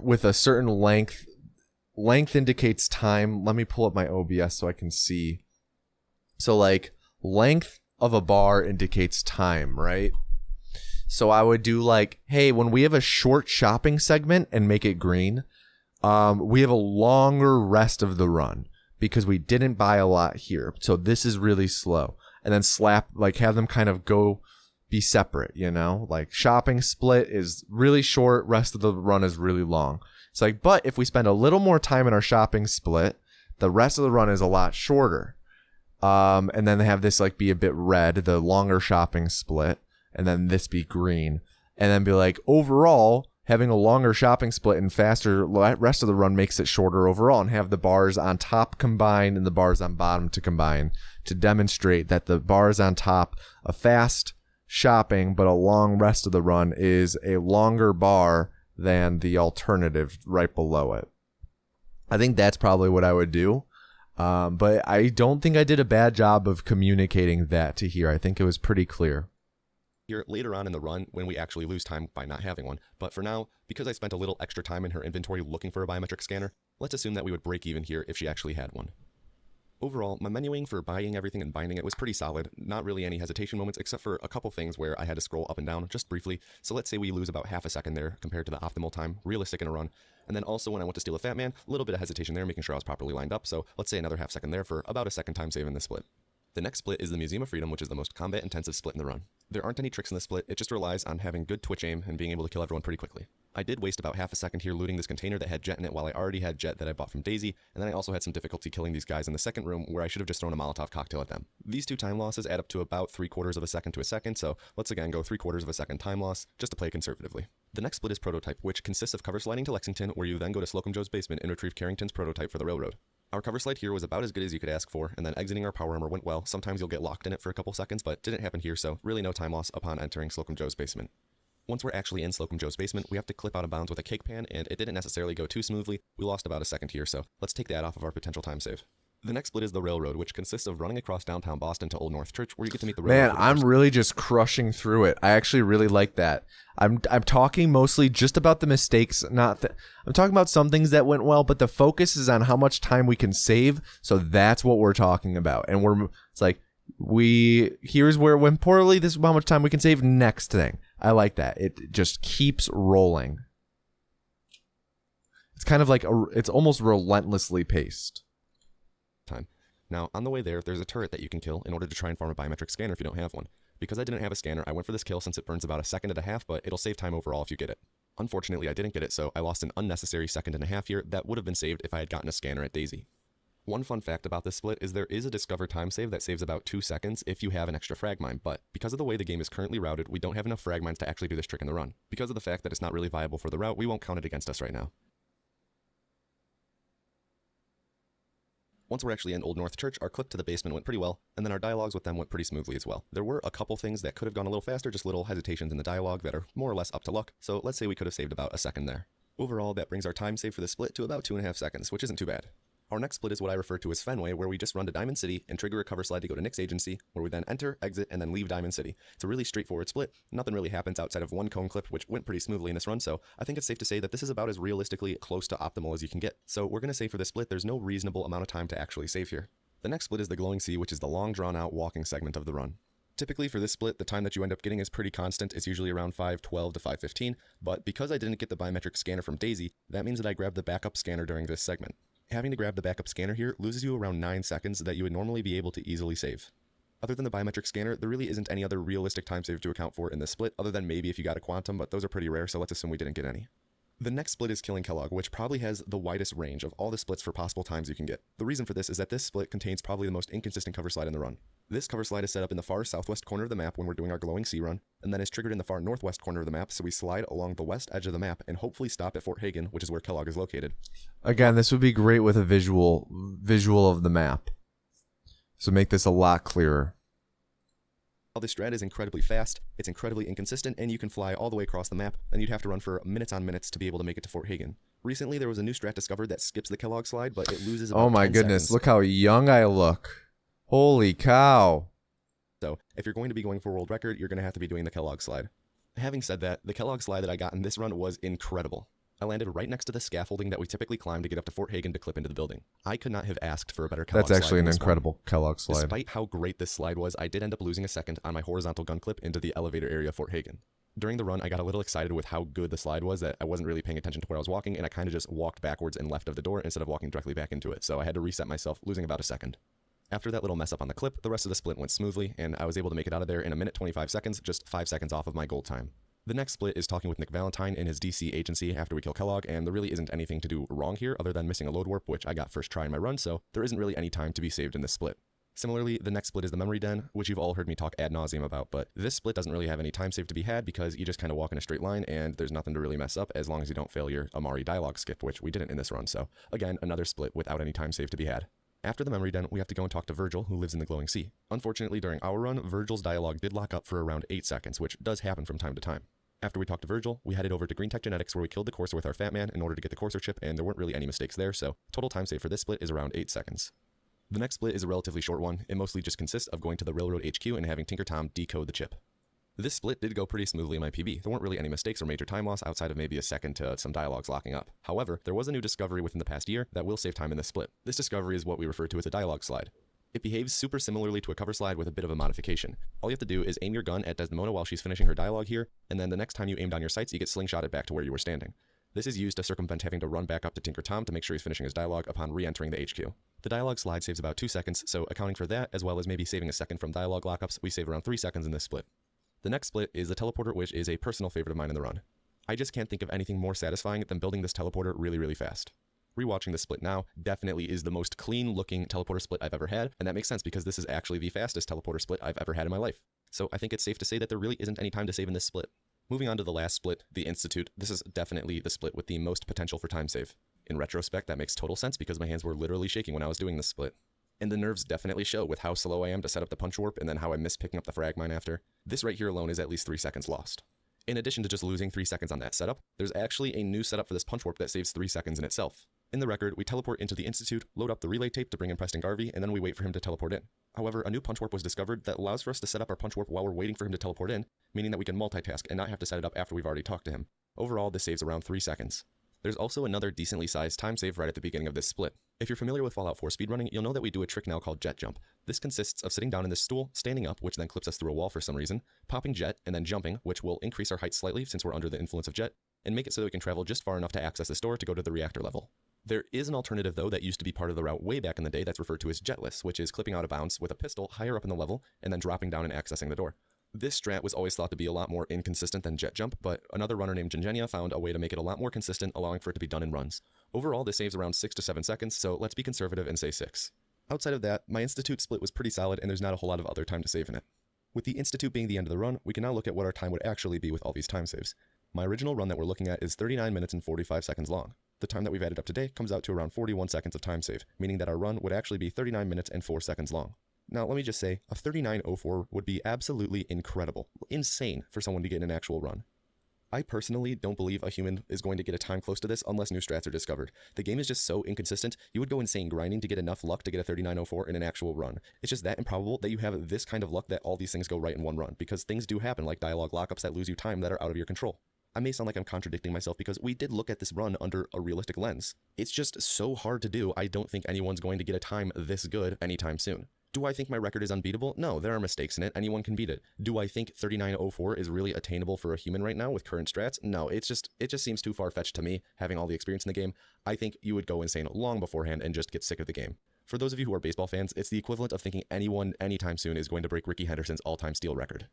[SPEAKER 1] with a certain length. Length indicates time. Let me pull up my OBS so I can see. So like length of a bar indicates time, right? So I would do like, hey, when we have a short shopping segment and make it green, we have a longer rest of the run because we didn't buy a lot here. So this is really slow. And then have them kind of be separate, you know? Like shopping split is really short, rest of the run is really long. It's like, but if we spend a little more time in our shopping split, the rest of the run is a lot shorter. And then they have this like be a bit red, the longer shopping split, and then this be green. And then be like, overall, having a longer shopping split and faster rest of the run makes it shorter overall, and have the bars on top combine and the bars on bottom to combine to demonstrate that the bars on top, a fast shopping but a long rest of the run, is a longer bar than the alternative right below it. I think that's probably what I would do. But I don't think I did a bad job of communicating that to here. I think it was pretty clear.
[SPEAKER 4] Here later on in the run when we actually lose time by not having one. But for now, because I spent a little extra time in her inventory looking for a biometric scanner, let's assume that we would break even here if she actually had one. Overall, my menuing for buying everything and binding it was pretty solid. Not really any hesitation moments except for a couple things where I had to scroll up and down just briefly. So let's say we lose about half a second there compared to the optimal time, realistic in a run. And then also when I went to steal a Fat Man, a little bit of hesitation there, making sure I was properly lined up. So let's say another half second there for about a second time save in this split. The next split is the Museum of Freedom, which is the most combat intensive split in the run. There aren't any tricks in this split, it just relies on having good twitch aim and being able to kill everyone pretty quickly. I did waste about half a second here looting this container that had Jet in it while I already had Jet that I bought from Daisy, and then I also had some difficulty killing these guys in the second room where I should have just thrown a Molotov cocktail at them. These two time losses add up to about 3/4 of a second to a second, so let's again go 3/4 of a second time loss, just to play conservatively. The next split is Prototype, which consists of cover sliding to Lexington, where you then go to Slocum Joe's basement and retrieve Carrington's prototype for the railroad. Our cover slide here was about as good as you could ask for, and then exiting our power armor went well. Sometimes you'll get locked in it for a couple seconds, but didn't happen here, so really no time loss upon entering Slocum Joe's basement. Once we're actually in Slocum Joe's basement, we have to clip out of bounds with a cake pan, and it didn't necessarily go too smoothly. We lost about a second here, so let's take that off of our potential time save. The next split is the railroad, which consists of running across downtown Boston to Old North Church, where you get to meet the railroad.
[SPEAKER 1] Man, I'm really just crushing through it. I actually really like that. I'm talking mostly just about the mistakes, I'm talking about some things that went well, but the focus is on how much time we can save. So that's what we're talking about. And it's like, here's where it went poorly. This is how much time we can save. Next thing. I like that. It just keeps rolling. It's kind of like it's almost relentlessly paced.
[SPEAKER 4] Time. Now, on the way there's a turret that you can kill in order to try and farm a biometric scanner if you don't have one. Because I didn't have a scanner, I went for this kill since it burns about a second and a half, but it'll save time overall if you get it. Unfortunately, I didn't get it, so I lost an unnecessary second and a half here that would have been saved if I had gotten a scanner at Daisy. One fun fact about this split is there is a discover time save that saves about 2 seconds if you have an extra frag mine, but because of the way the game is currently routed, we don't have enough frag mines to actually do this trick in the run. Because of the fact that it's not really viable for the route, we won't count it against us right now. Once we're actually in Old North Church, our clip to the basement went pretty well, and then our dialogues with them went pretty smoothly as well. There were a couple things that could have gone a little faster, just little hesitations in the dialogue that are more or less up to luck, so let's say we could have saved about a second there. Overall, that brings our time save for the split to about 2.5 seconds, which isn't too bad. Our next split is what I refer to as Fenway, where we just run to Diamond City and trigger a cover slide to go to Nick's agency, where we then enter, exit, and then leave Diamond City. It's a really straightforward split. Nothing really happens outside of one cone clip, which went pretty smoothly in this run, so I think it's safe to say that this is about as realistically close to optimal as you can get. So we're going to say for this split, there's no reasonable amount of time to actually save here. The next split is the Glowing Sea, which is the long drawn-out walking segment of the run. Typically for this split, the time that you end up getting is pretty constant. It's usually around 5:12 to 5:15, but because I didn't get the biometric scanner from Daisy, that means that I grabbed the backup scanner during this segment. Having to grab the backup scanner here loses you around 9 seconds that you would normally be able to easily save. Other than the biometric scanner, there really isn't any other realistic time save to account for in this split, other than maybe if you got a quantum, but those are pretty rare, so let's assume we didn't get any. The next split is Killing Kellogg, which probably has the widest range of all the splits for possible times you can get. The reason for this is that this split contains probably the most inconsistent cover slide in the run. This cover slide is set up in the far southwest corner of the map when we're doing our Glowing Sea run, and then is triggered in the far northwest corner of the map, so we slide along the west edge of the map and hopefully stop at Fort Hagen, which is where Kellogg is located.
[SPEAKER 1] Again, this would be great with a visual of the map. So make this a lot clearer.
[SPEAKER 4] While this strat is incredibly fast, it's incredibly inconsistent, and you can fly all the way across the map, and you'd have to run for minutes on minutes to be able to make it to Fort Hagen. Recently, there was a new strat discovered that skips the Kellogg slide, but it loses about 10
[SPEAKER 1] Oh my goodness,
[SPEAKER 4] seconds.
[SPEAKER 1] look how young I look. Holy cow.
[SPEAKER 4] So, if you're going to be going for a world record, you're going to have to be doing the Kellogg slide. Having said that, the Kellogg slide that I got in this run was incredible. I landed right next to the scaffolding that we typically climb to get up to Fort Hagen to clip into the building. I could not have asked for a better Kellogg slide.
[SPEAKER 1] That's actually
[SPEAKER 4] than
[SPEAKER 1] an
[SPEAKER 4] this one.
[SPEAKER 1] incredible Kellogg slide.
[SPEAKER 4] Despite how great this slide was, I did end up losing a second on my horizontal gun clip into the elevator area of Fort Hagen. During the run, I got a little excited with how good the slide was that I wasn't really paying attention to where I was walking, and I kind of just walked backwards and left of the door instead of walking directly back into it, so I had to reset myself, losing about a second. After that little mess up on the clip, the rest of the split went smoothly, and I was able to make it out of there in 1 minute 25 seconds, just 5 seconds off of my goal time. The next split is talking with Nick Valentine in his DC agency after we kill Kellogg, and there really isn't anything to do wrong here other than missing a load warp, which I got first try in my run, so there isn't really any time to be saved in this split. Similarly, the next split is the Memory Den, which you've all heard me talk ad nauseum about, but this split doesn't really have any time save to be had because you just kind of walk in a straight line and there's nothing to really mess up as long as you don't fail your Amari dialogue skip, which we didn't in this run, so again, another split without any time save to be had. After the Memory Den, we have to go and talk to Virgil, who lives in the Glowing Sea. Unfortunately, during our run, Virgil's dialogue did lock up for around 8 seconds, which does happen from time to time. After we talked to Virgil, we headed over to Green Tech Genetics where we killed the Courser with our Fat Man in order to get the Courser chip, and there weren't really any mistakes there, so total time save for this split is around 8 seconds. The next split is a relatively short one. It mostly just consists of going to the Railroad HQ and having Tinker Tom decode the chip. This split did go pretty smoothly in my PB. There weren't really any mistakes or major time loss outside of maybe a second to some dialogues locking up. However, there was a new discovery within the past year that will save time in this split. This discovery is what we refer to as a dialogue slide. It behaves super similarly to a cover slide with a bit of a modification. All you have to do is aim your gun at Desdemona while she's finishing her dialogue here, and then the next time you aim down your sights, you get slingshotted back to where you were standing. This is used to circumvent having to run back up to Tinker Tom to make sure he's finishing his dialogue upon re-entering the HQ. The dialogue slide saves about 2 seconds, so accounting for that, as well as maybe saving a second from dialogue lockups, we save around 3 seconds in this split. The next split is the teleporter, which is a personal favorite of mine in the run. I just can't think of anything more satisfying than building this teleporter really, really fast. Rewatching this split now definitely is the most clean looking teleporter split I've ever had, and that makes sense because this is actually the fastest teleporter split I've ever had in my life. So I think it's safe to say that there really isn't any time to save in this split. Moving on to the last split, the Institute, this is definitely the split with the most potential for time save. In retrospect, that makes total sense because my hands were literally shaking when I was doing this split. And the nerves definitely show with how slow I am to set up the punch warp and then how I miss picking up the frag mine after. This right here alone is at least 3 seconds lost. In addition to just losing 3 seconds on that setup, there's actually a new setup for this punch warp that saves 3 seconds in itself. In the record, we teleport into the Institute, load up the relay tape to bring in Preston Garvey, and then we wait for him to teleport in. However, a new punch warp was discovered that allows for us to set up our punch warp while we're waiting for him to teleport in, meaning that we can multitask and not have to set it up after we've already talked to him. Overall, this saves around 3 seconds. There's also another decently sized time save right at the beginning of this split. If you're familiar with Fallout 4 speedrunning, you'll know that we do a trick now called Jet Jump. This consists of sitting down in this stool, standing up, which then clips us through a wall for some reason, popping Jet, and then jumping, which will increase our height slightly since we're under the influence of Jet, and make it so that we can travel just far enough to access this door to go to the reactor level. There is an alternative, though, that used to be part of the route way back in the day that's referred to as jetless, which is clipping out of bounds with a pistol higher up in the level and then dropping down and accessing the door. This strat was always thought to be a lot more inconsistent than jet jump, but another runner named Gingenia found a way to make it a lot more consistent, allowing for it to be done in runs. Overall, this saves around 6 to 7 seconds, so let's be conservative and say 6. Outside of that, my Institute split was pretty solid and there's not a whole lot of other time to save in it. With the Institute being the end of the run, we can now look at what our time would actually be with all these time saves. My original run that we're looking at is 39 minutes and 45 seconds long. The time that we've added up today comes out to around 41 seconds of time save, meaning that our run would actually be 39 minutes and 4 seconds long. Now, let me just say, a 39:04 would be absolutely incredible, insane for someone to get in an actual run. I personally don't believe a human is going to get a time close to this unless new strats are discovered. The game is just so inconsistent, you would go insane grinding to get enough luck to get a 39:04 in an actual run. It's just that improbable that you have this kind of luck that all these things go right in one run, because things do happen like dialogue lockups that lose you time that are out of your control. I may sound like I'm contradicting myself because we did look at this run under a realistic lens. It's just so hard to do, I don't think anyone's going to get a time this good anytime soon. Do I think my record is unbeatable? No, there are mistakes in it. Anyone can beat it. Do I think 39:04 is really attainable for a human right now with current strats? No, it just seems too far-fetched to me, having all the experience in the game. I think you would go insane long beforehand and just get sick of the game. For those of you who are baseball fans, it's the equivalent of thinking anyone anytime soon is going to break Ricky Henderson's all-time steal record.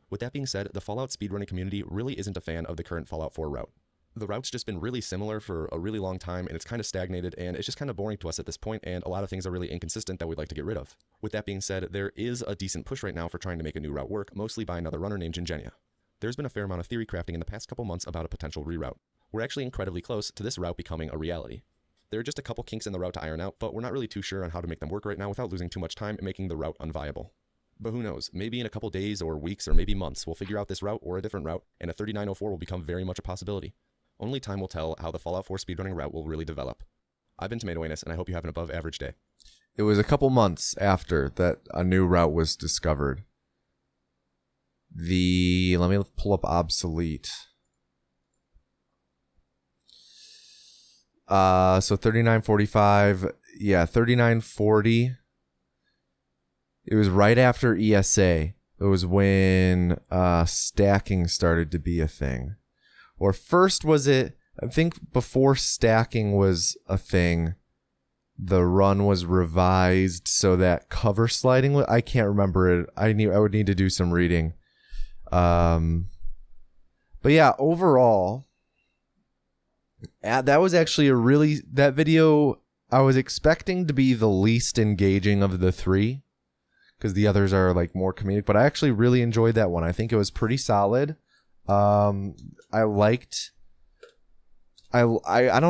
[SPEAKER 4] With that being said, the Fallout speedrunning community really isn't a fan of the current Fallout 4 route. The route's just been really similar for a really long time, and it's kind of stagnated, and it's just kind of boring to us at this point, and a lot of things are really inconsistent that we'd like to get rid of. With that being said, there is a decent push right now for trying to make a new route work, mostly by another runner named Gingenia. There's been a fair amount of theory crafting in the past couple months about a potential reroute. We're actually incredibly close to this route becoming a reality. There are just a couple kinks in the route to iron out, but we're not really too sure on how to make them work right now without losing too much time and making the route unviable. But who knows, maybe in a couple days or weeks or maybe months, we'll figure out this route or a different route, and a 39:04 will become very much a possibility. Only time will tell how the Fallout 4 speedrunning route will really develop. I've been Tomato Anus, and I hope you have an above average day.
[SPEAKER 1] It was a couple months after that a new route was discovered. Let me pull up obsolete. So 39:45, yeah, 39:40. It was right after ESA. It was when stacking started to be a thing. Or first was it, I think before stacking was a thing, the run was revised so that cover sliding, I can't remember it. I would need to do some reading. But yeah, overall, that was actually that video I was expecting to be the least engaging of the three, because the others are like more comedic, but I actually really enjoyed that one. I think it was pretty solid. I don't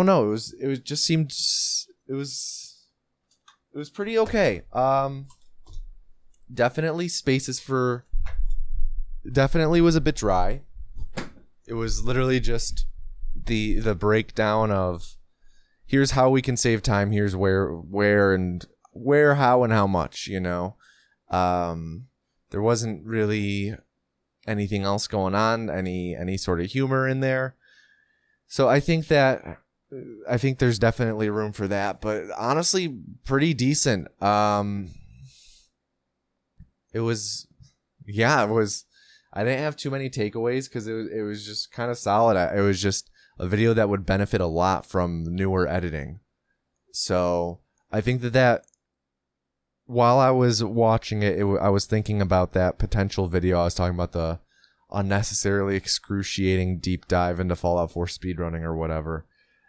[SPEAKER 1] know. It was pretty okay. Definitely was a bit dry. It was literally just the breakdown of here's how we can save time. Here's where, how, and how much, you know. There wasn't really anything else going on, any sort of humor in there. So I think there's definitely room for that, but honestly pretty decent. I didn't have too many takeaways because it was just kind of solid. It was just a video that would benefit a lot from newer editing. So I think that while I was watching it, I was thinking about that potential video. I was talking about the unnecessarily excruciating deep dive into Fallout 4 speedrunning or whatever.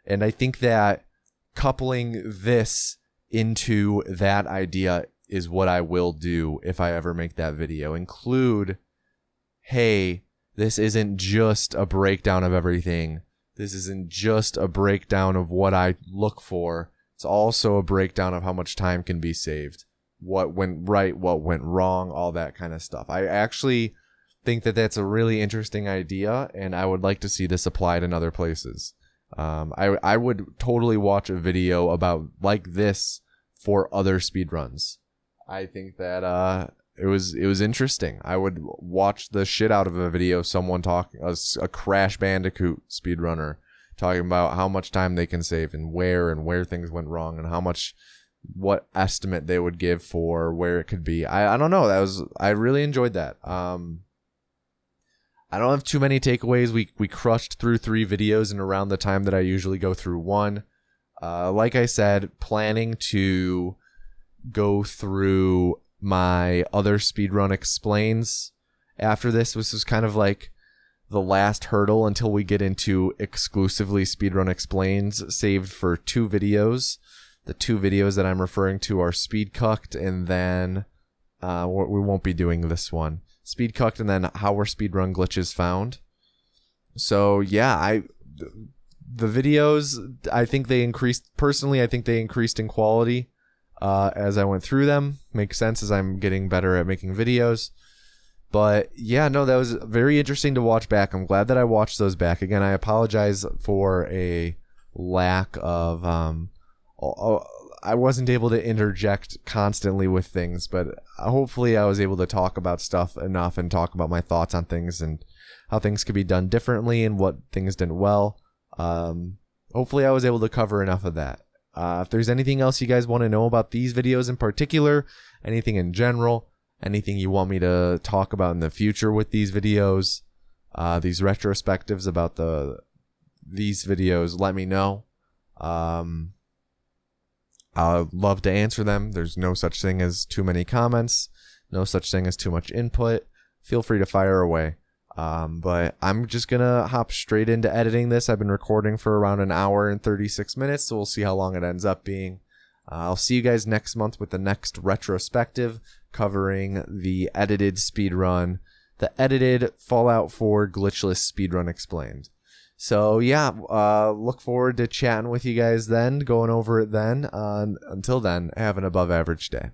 [SPEAKER 1] And I think that coupling this into that idea is what I will do if I ever make that video. Include, hey, this isn't just a breakdown of everything. This isn't just a breakdown of what I look for. It's also a breakdown of how much time can be saved. What went right, what went wrong, all that kind of stuff. I actually think that that's a really interesting idea, and I would like to see this applied in other places. I would totally watch a video about like this for other speedruns. I think that it was interesting. I would watch the shit out of a video, someone talking, a Crash Bandicoot speedrunner talking about how much time they can save and where things went wrong and what estimate they would give for where it could be. I don't know. I really enjoyed that. I don't have too many takeaways. We crushed through 3 videos in around the time that I usually go through one. Like I said, planning to go through my other Speedrun Explains after this. This was kind of like the last hurdle until we get into exclusively Speedrun Explains, saved for 2 videos. The 2 videos that I'm referring to are Speed Cucked, and then we won't be doing this one. Speed Cucked, and then how were speedrun glitches found. So yeah, the videos, I think they increased. Personally, I think they increased in quality as I went through them. Makes sense as I'm getting better at making videos. But yeah, no, that was very interesting to watch back. I'm glad that I watched those back again. I apologize for a lack of I wasn't able to interject constantly with things, but hopefully I was able to talk about stuff enough and talk about my thoughts on things and how things could be done differently and what things did well. Hopefully I was able to cover enough of that. If there's anything else you guys want to know about these videos in particular, anything in general, anything you want me to talk about in the future with these videos, these retrospectives about these videos, let me know. I'd love to answer them. There's no such thing as too many comments, no such thing as too much input. Feel free to fire away. But I'm just gonna hop straight into editing this. I've been recording for around an hour and 36 minutes, so we'll see how long it ends up being. I'll see you guys next month with the next retrospective covering the edited speedrun, the edited Fallout 4 glitchless speedrun explained. So yeah, look forward to chatting with you guys then, going over it then. Until then, have an above average day.